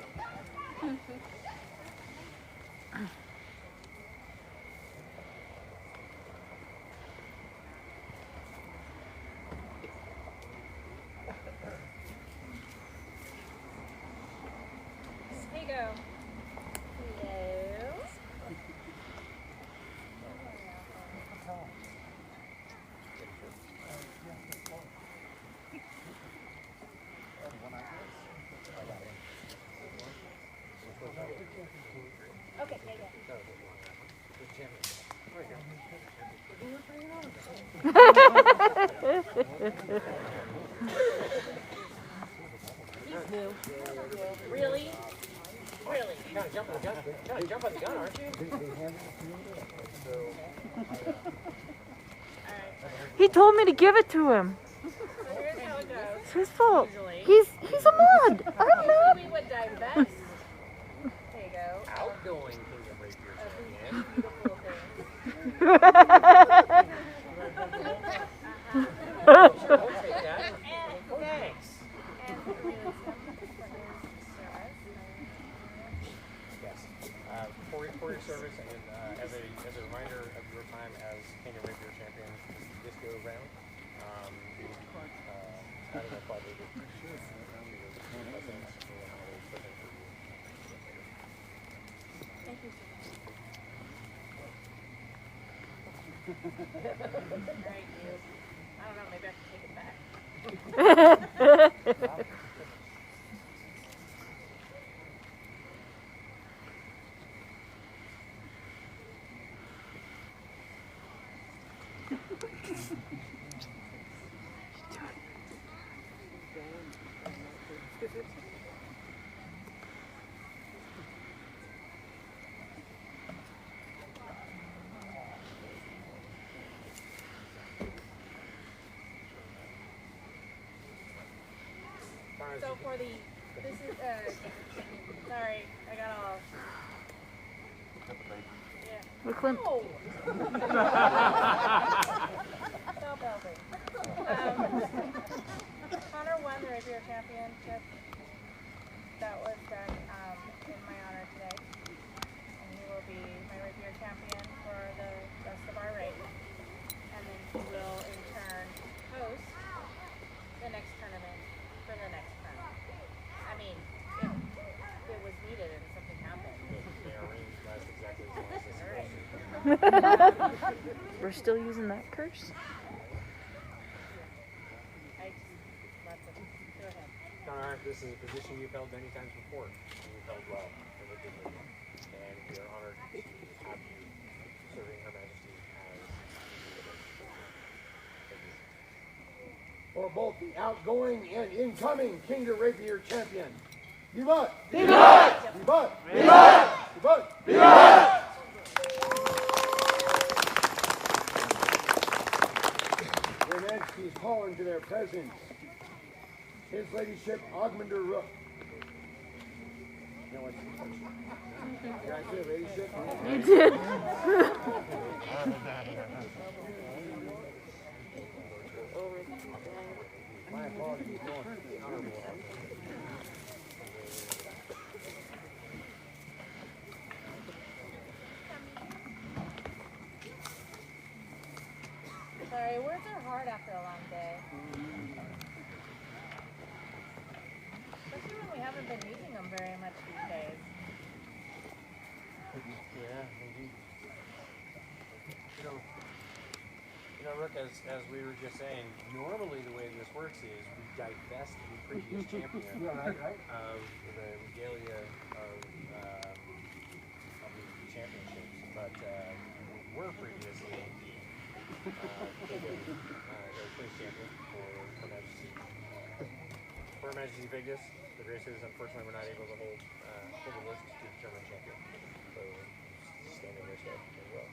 Here you go. Hello. Okay, there you go. Really? Really? Kind of jumping the gun, aren't you? He told me to give it to him. So here's how it goes. It's his fault. Usually. He's a mod. I'm a mod. We would divest. There you go. Outgoing Kingdom Rapier champion. Beautiful things. We'll take that. Thanks. Yes. For your service and as a reminder of your time as Kingdom Rapier champion this go round, we will be adding a club with Thank you. Alright, you. I don't know, maybe I should take it back. So for the, this is, sorry, I got all. Yeah. Look, Clint. Oh. Stop helping. Connor won the Rapier Championship. That was done in my honor today. And he will be my Rapier Champion for the rest of our race. And then he will in turn host the next tournament for the next term. I mean, if it was needed and something happened. We're still using that curse? Go ahead. Connor, this is a position you've held many times before, and you've held well, and we're good with you. And we are honored to have you serving Her Majesty as For both the outgoing and incoming Kingdom Rapier champion, Vivat! Vivat! Vivat! Vivat! Vivat! Vivat! Their Majesties call into their presence His Ladyship Augmenter Rook. Did I say ladyship? You did. My apologies. Sorry, words are hard after a long day. Especially when we haven't been using them very much these days. Yeah, indeed. You know, Rook, as we were just saying, normally the way this works is we divest the previous champion of the regalia of the championships, but were previously police champion for Her Majesty. For Her Majesty Vegas, the Graces unfortunately were not able to hold the list to determine champion. So standing there still as well.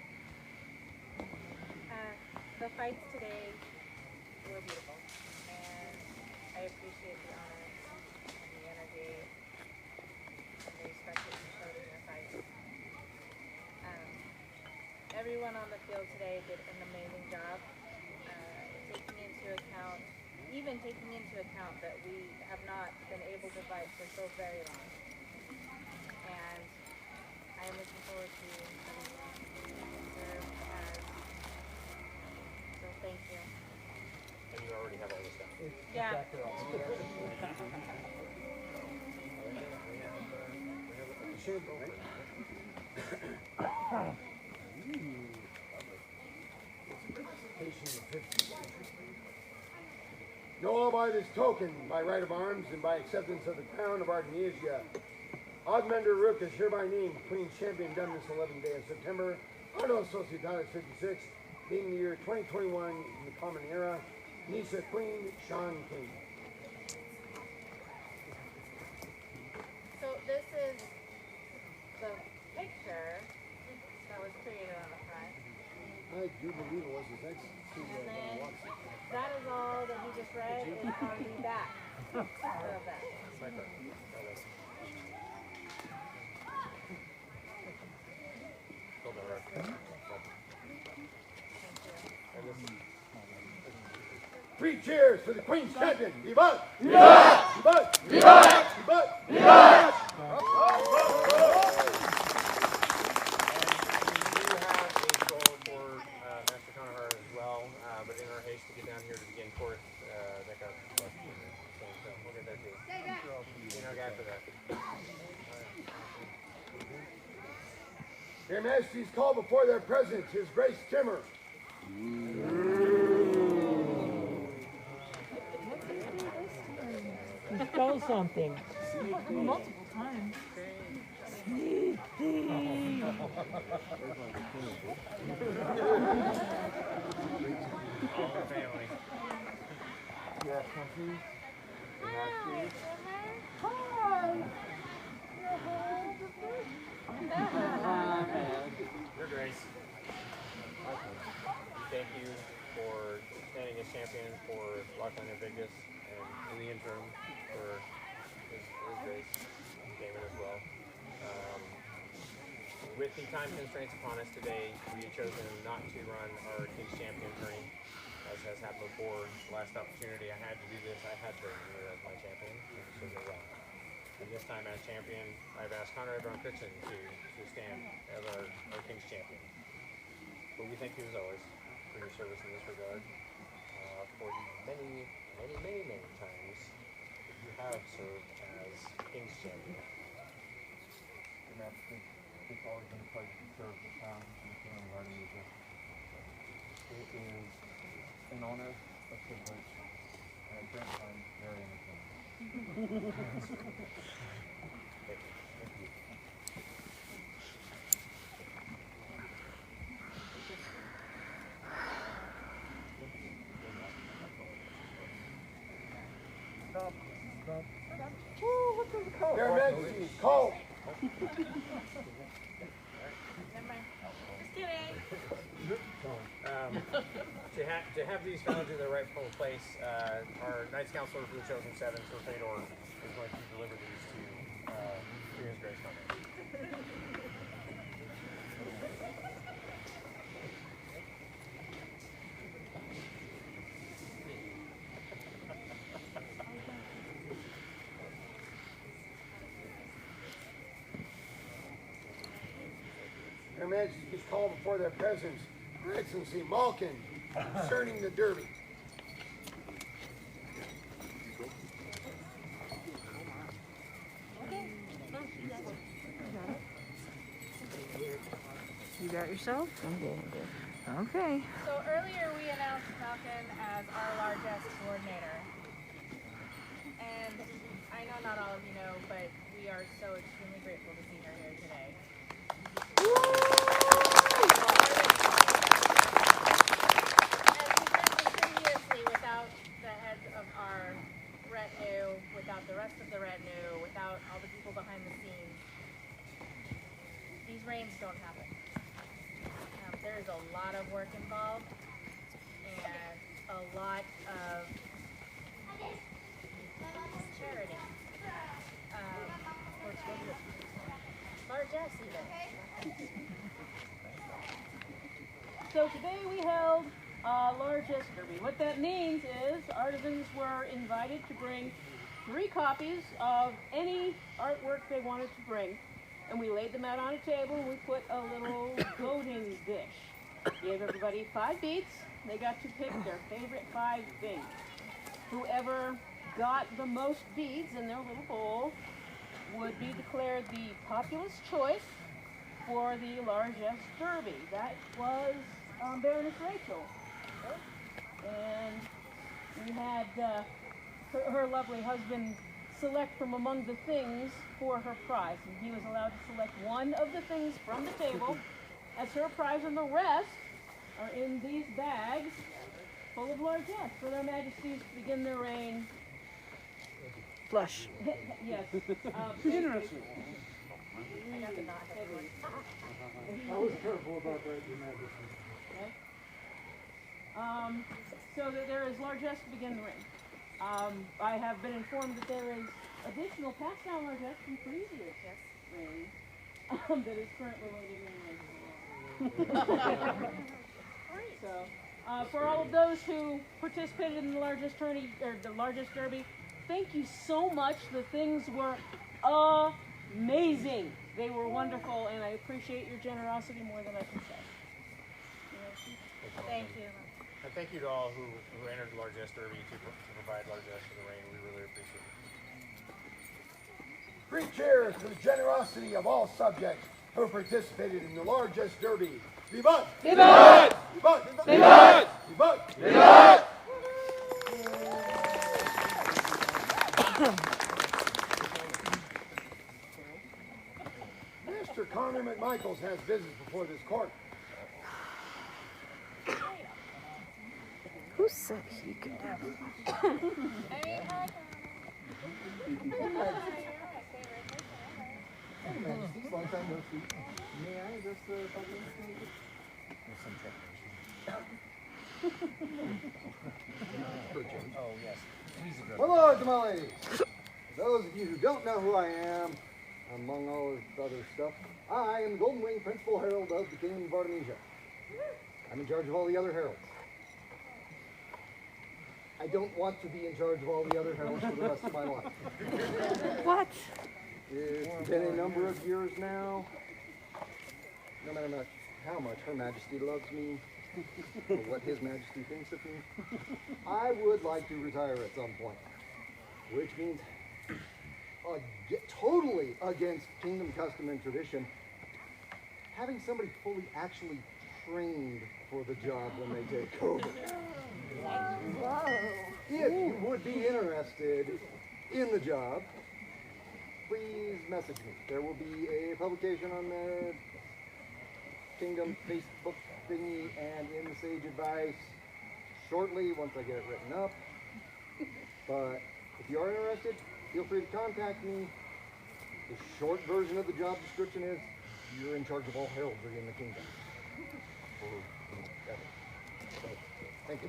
The fights today were beautiful, and I appreciate the honor and the energy and the respect that you showed in your fights. Everyone on the field today did an amazing job, taking into account that we have not been able to fight for so very long. And I am looking forward to serve as. So thank you. And you already have all this stuff. Yeah. Know by this token, by right of arms, and by acceptance of the crown of Artemisia, Augmenter Rook is hereby named Queen's Champion done this 11th day of September, Anno Societatis 56, being the year 2021 in the Common Era, Nisa Queen, Sean King. So this is the picture that was created on the front. I do believe it was his excellency. And then that is all that he just read is on the back of that. Three cheers for the Queen's Champion! Vivat! Vivat! Vivat! Vivat! Vivat! Vivat! Their Majesties call before their presence His Grace Timmer. He stole something. Multiple times. All the family. Yes, country. Your Grace, thank you for standing as champion for Lachlan and Vegas, and in the interim for his Grace, Damon as well. With the time constraints upon us today, we have chosen not to run our King's Champion tourney, as has happened before. Last opportunity I had to do this, I had to do as my champion, so they're wrong. And this time as champion, I've asked Conrad von Christian to stand as our King's Champion. But we thank you as always for your service in this regard, for the many times that you have served as King's Champion. Your Majesty, it's always been a pleasure to serve the town and the Kingdom of Artemisia. It is an honor, a privilege, and at the same time, very entertaining. Stop Their Majesties, call. To have these found in their rightful place, our Knights Counselor for the Chosen Seven, Sir Fedor, is going to deliver these to His Grace Conrad. Their Majesties call before their presence, Her Excellency Malkin, concerning the Derby. You got yourself? Okay. So earlier we announced Malkin as our largest coordinator. And I know not all of you know, but we are so extremely grateful to see her here today. As we mentioned previously, without the heads of our retinue, without the rest of the retinue, without all the people behind the scenes, these reigns don't happen. There's a lot of work involved and a lot of charity. Largesse even. So today we held largesse derby. What that means is artisans were invited to bring 3 copies of any artwork they wanted to bring. And we laid them out on a table and we put a little voting dish. Gave everybody 5 beats. They got to pick their favorite 5 things. Whoever got the most beads in their little bowl would be declared the populous choice for the largesse derby. That was Baroness Rachel. And we had her lovely husband select from among the things for her prize. And he was allowed to select one of the things from the table as her prize, and the rest are in these bags full of largesse for their Majesties to begin their reign. Flush. Yes. Interesting. I got the knot. I was careful about that, Your Majesty. Okay. So that there is largesse to begin the reign. I have been informed that there is additional passed down largesse from previous reigns that is currently waiting in the So, for all of those who participated in the largesse tourney or the largesse derby, thank you so much. The things were amazing. They were wonderful, and I appreciate your generosity more than I can say. Thank you. And thank you to all who entered the largesse derby to provide largesse for the reign. We really appreciate it. 3 cheers for the generosity of all subjects who participated in the largesse derby. Vivat! Vivat! Vivat! Vivat! Vivat! Vivat! Mr. Connor McMichaels has business before this court. Who said he could have Long time no see. May I address the public? Oh, yes. My lords and my ladies, those of you who don't know who I am, among all this other stuff, I am the Golden Wing Principal Herald of the Kingdom of Artemisia. I'm in charge of all the other heralds. I don't want to be in charge of all the other heralds for the rest of my life. What? It's been a number of years now. No matter how much Her Majesty loves me, or what His Majesty thinks of me, I would like to retire at some point. Which means totally against kingdom custom and tradition, having somebody fully actually trained for the job when they take over. If you would be interested in the job, please message me. There will be a publication on the Kingdom Facebook thingy and in the Sage Advice shortly once I get it written up. But if you are interested, feel free to contact me. The short version of the job description is you're in charge of all heralds in the kingdom. Or, so, thank you.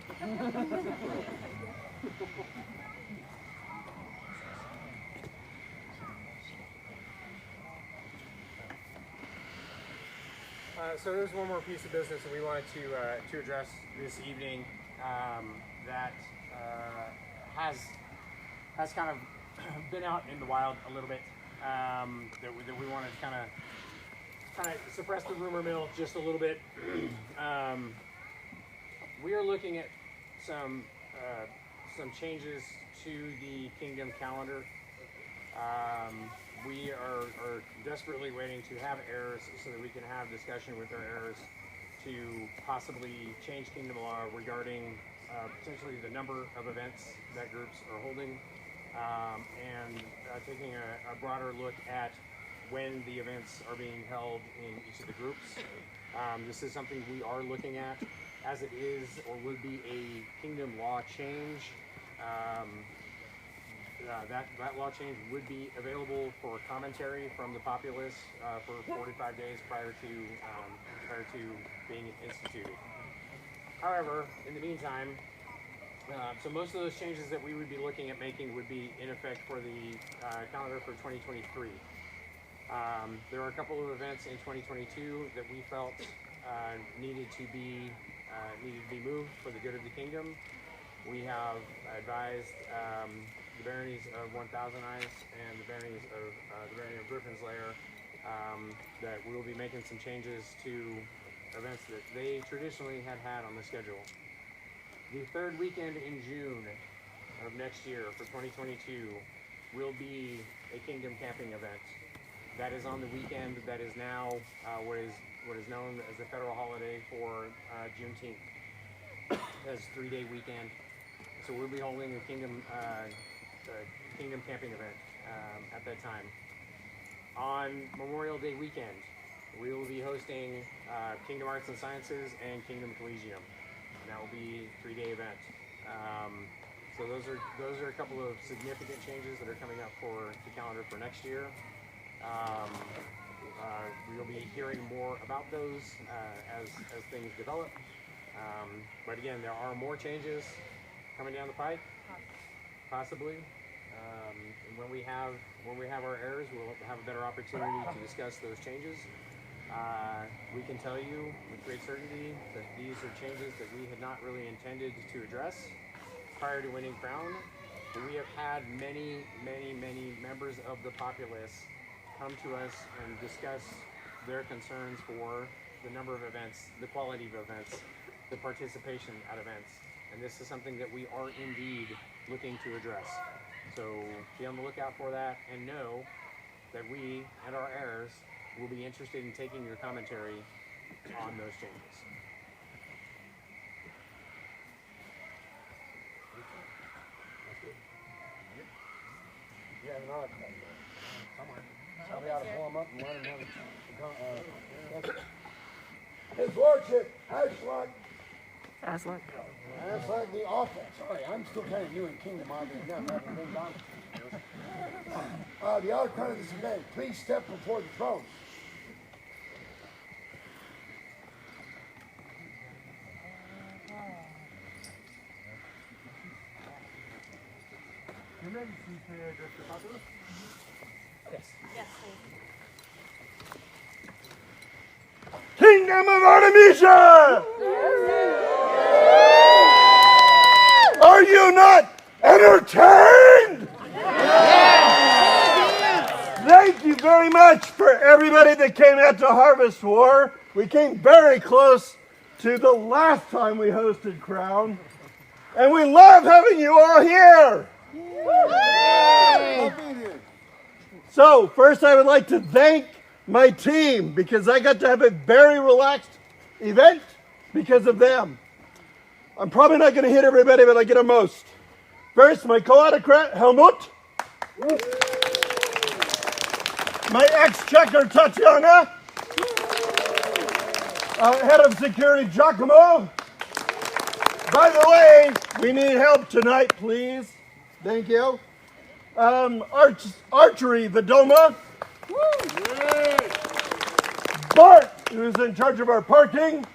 So there's one more piece of business that we wanted to address this evening that has kind of been out in the wild a little bit. That we wanted to kind of suppress the rumor mill just a little bit. We are looking at some changes to the kingdom calendar. We are desperately waiting to have heirs so that we can have discussion with our heirs to possibly change kingdom law regarding potentially the number of events that groups are holding, and taking a broader look at when the events are being held in each of the groups. This is something we are looking at, as it is or would be a kingdom law change. That law change would be available for commentary from the populace for 45 days prior to being instituted. However, in the meantime, so most of those changes that we would be looking at making would be in effect for the calendar for 2023. There are a couple of events in 2022 that we felt needed to be moved for the good of the kingdom. We have advised the baronies of 1,000 Eyes and the baronies of the barony of Griffin's Lair that we will be making some changes to events that they traditionally had on the schedule. The third weekend in June of next year for 2022 will be a kingdom camping event. That is on the weekend that is now what is known as the federal holiday for Juneteenth. As a 3-day weekend. So we'll be holding a kingdom camping event at that time. On Memorial Day weekend, we will be hosting Kingdom Arts and Sciences and Kingdom Collegium. And that will be a 3-day event. So those are a couple of significant changes that are coming up for the calendar for next year. We'll be hearing more about those as things develop. But again, there are more changes coming down the pike, possibly. And when we have our heirs, we'll have a better opportunity to discuss those changes. We can tell you with great certainty that these are changes that we had not really intended to address prior to winning Crown. But we have had many members of the populace come to us and discuss their concerns for the number of events, the quality of events, the participation at events. And this is something that we are indeed looking to address. So be on the lookout for that, and know that we and our heirs will be interested in taking your commentary on those changes. You have an odd somewhere. Somebody ought to pull him up and let him have His Lordship, Aslak. Aslak the awful. Sorry, I'm still kind of new in Kingdom, oddly enough. I haven't been gone. The outcome of this event, please step before the throne. Your Majesty, may I address the populace? Yes. Yes, please. Kingdom of Artemisia! Are you not entertained? Thank you very much for everybody that came out to Harvest War. We came very close to the last time we hosted Crown. And we love having you all here. So, first I would like to thank my team because I got to have a very relaxed event because of them. I'm probably not going to hit everybody, but I get them most. First, my co-autocrat, Helmut. My ex-checker, Tatiana. Head of security, Giacomo. By the way, we need help tonight, please. Thank you. Archery, the Doma. Bart, who's in charge of our parking.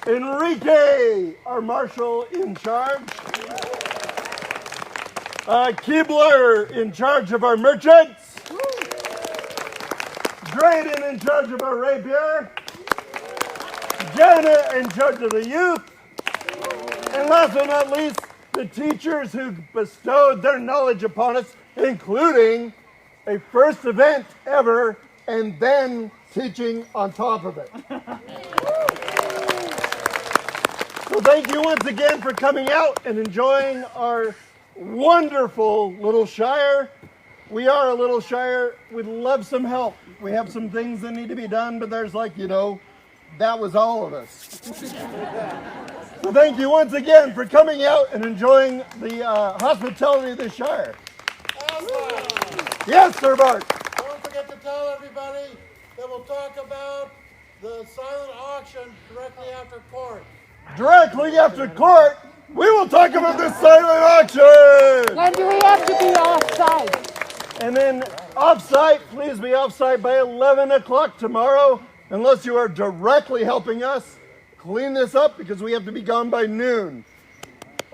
Enrique, our marshal in charge. Keebler in charge of our merchants. Drayden in charge of our rapier. Janet in charge of the youth. And last but not least, the teachers who bestowed their knowledge upon us, including a first event ever and then teaching on top of it. So thank you once again for coming out and enjoying our wonderful little Shire. We are a little Shire. We'd love some help. We have some things that need to be done, but there's like, that was all of us. So thank you once again for coming out and enjoying the hospitality of the Shire. Yes, Sir Bart. Don't forget to tell everybody that we'll talk about the silent auction directly after court. Directly after court, we will talk about the silent auction. When do we have to be off-site? And then off-site, please be off-site by 11 o'clock tomorrow, unless you are directly helping us clean this up because we have to be gone by noon.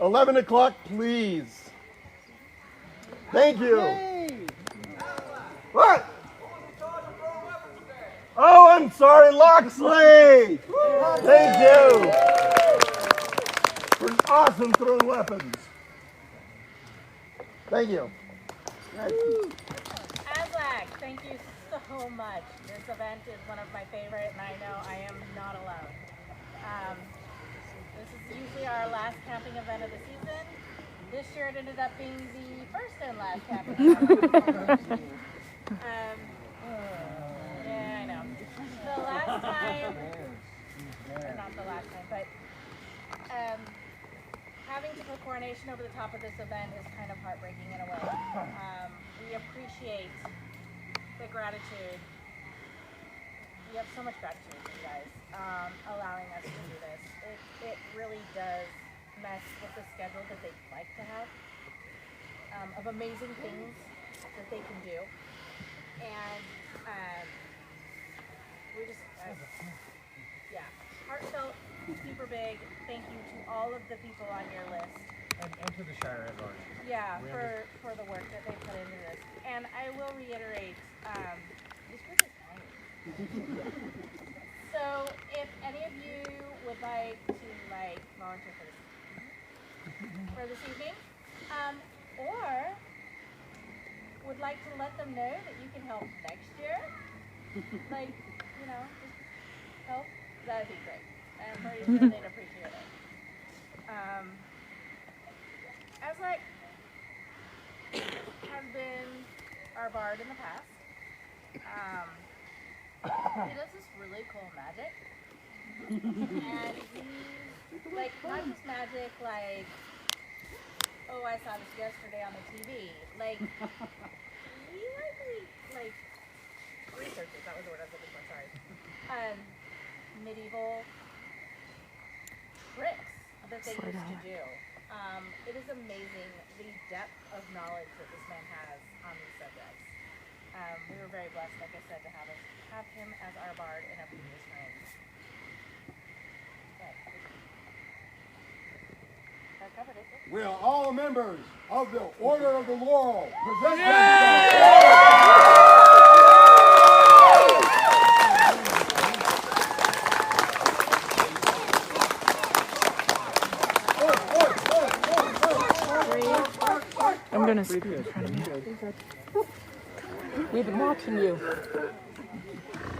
11 o'clock, please. Thank you. What? Oh, I'm sorry, Loxley. Thank you for awesome throwing weapons. Thank you. Aslak, thank you so much. This event is one of my favorite, and I know I am not alone. This is usually our last camping event of the season. This year it ended up being the first and last camping event. Yeah, I know. The last time, or not the last time, but having to put Coronation over the top of this event is kind of heartbreaking in a way. We appreciate the gratitude. We have so much gratitude for you guys allowing us to do this. It really does mess with the schedule that they'd like to have of amazing things that they can do. And we just, yeah, heartfelt, super big thank you to all of the people on your list. And to the Shire at large. Yeah, for the work that they put into this. And I will reiterate, this group is tiny. So if any of you would like to volunteer for this evening, or would like to let them know that you can help next year, just help, that'd be great. I'm pretty sure they'd appreciate it. Aslak has been our bard in the past. He does this really cool magic. And he's, not just magic oh, I saw this yesterday on the TV. He researches, that was the word I was looking for, sorry. Medieval tricks that they used to do. It is amazing the depth of knowledge that this man has on these subjects. We were very blessed, like I said, to have him as our bard in a previous reign. I covered it. Will all members of the Order of the Laurel present I'm gonna speak in front of you. We've been watching you.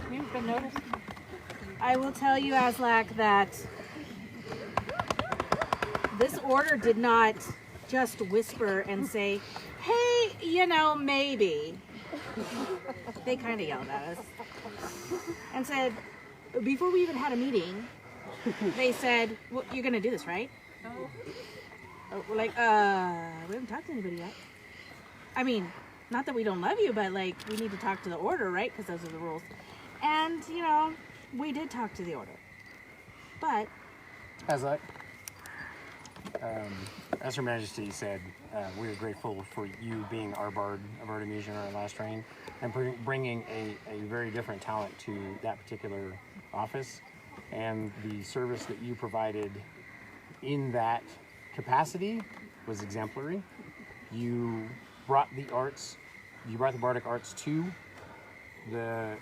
We've been noticing. I will tell you, Aslak, that this order did not just whisper and say, hey, maybe. They kind of yelled at us and said, before we even had a meeting, they said, well, you're going to do this, right? We're like, we haven't talked to anybody yet. I mean, not that we don't love you, but we need to talk to the order, right? Because those are the rules. And, we did talk to the order. But Aslak, as Her Majesty said, we are grateful for you being our Bard of Artemisia in our last reign and bringing a very different talent to that particular office. And the service that you provided in that capacity was exemplary. You brought the arts, you brought the bardic arts to the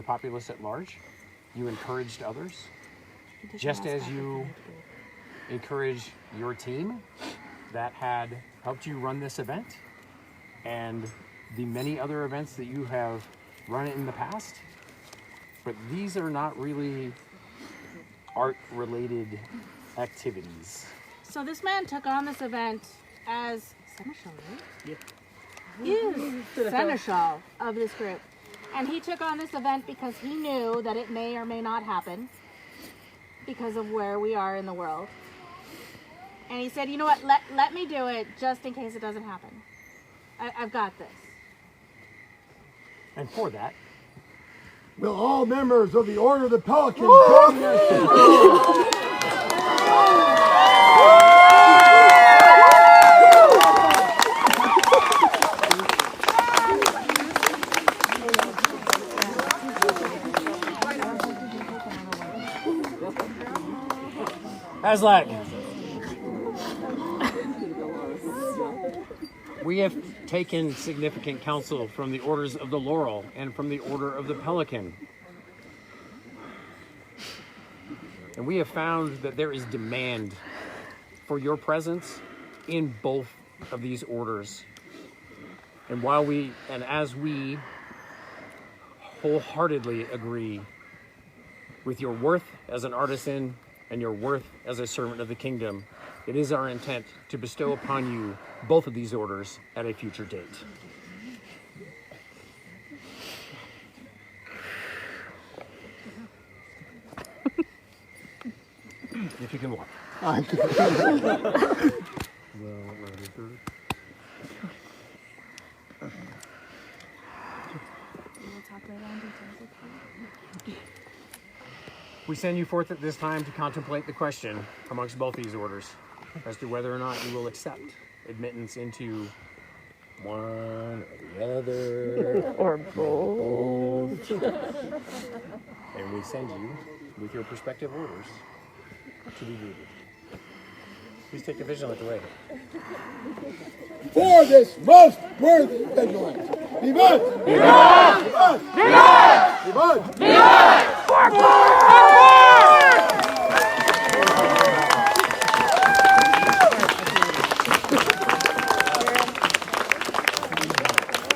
populace at large. You encouraged others, just as you encouraged your team that had helped you run this event and the many other events that you have run in the past. But these are not really art-related activities. So this man took on this event as Seneschal, right? Is Seneschal of this group. And he took on this event because he knew that it may or may not happen because of where we are in the world. And he said, you know what, let me do it just in case it doesn't happen. I've got this. And for that, will all members of the Order of the Pelican join us? Aslak, we have taken significant counsel from the Orders of the Laurel and from the Order of the Pelican. And we have found that there is demand for your presence in both of these orders. And as we wholeheartedly agree with your worth as an artisan and your worth as a servant of the kingdom, it is our intent to bestow upon you both of these orders at a future date. If you can walk. We send you forth at this time to contemplate the question amongst both these orders as to whether or not you will accept admittance into one or the other. Or both. And we send you with your respective orders to be rooted. Please take a vigilant away. For this most worthy vigilant. Vivat! Vivat! Vivat! Vivat! Vivat!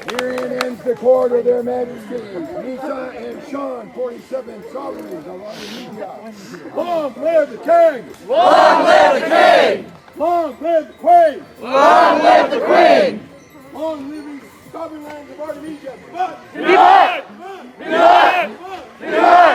Herein ends the court of their majesties, Nisa and Sean, 47 sovereigns of Artemisia. Long live the king! Long live the king! Long live the queen! Long live the queen! Long live the sovereign lands of Artemisia! Vivat! Vivat! Vivat! Vivat!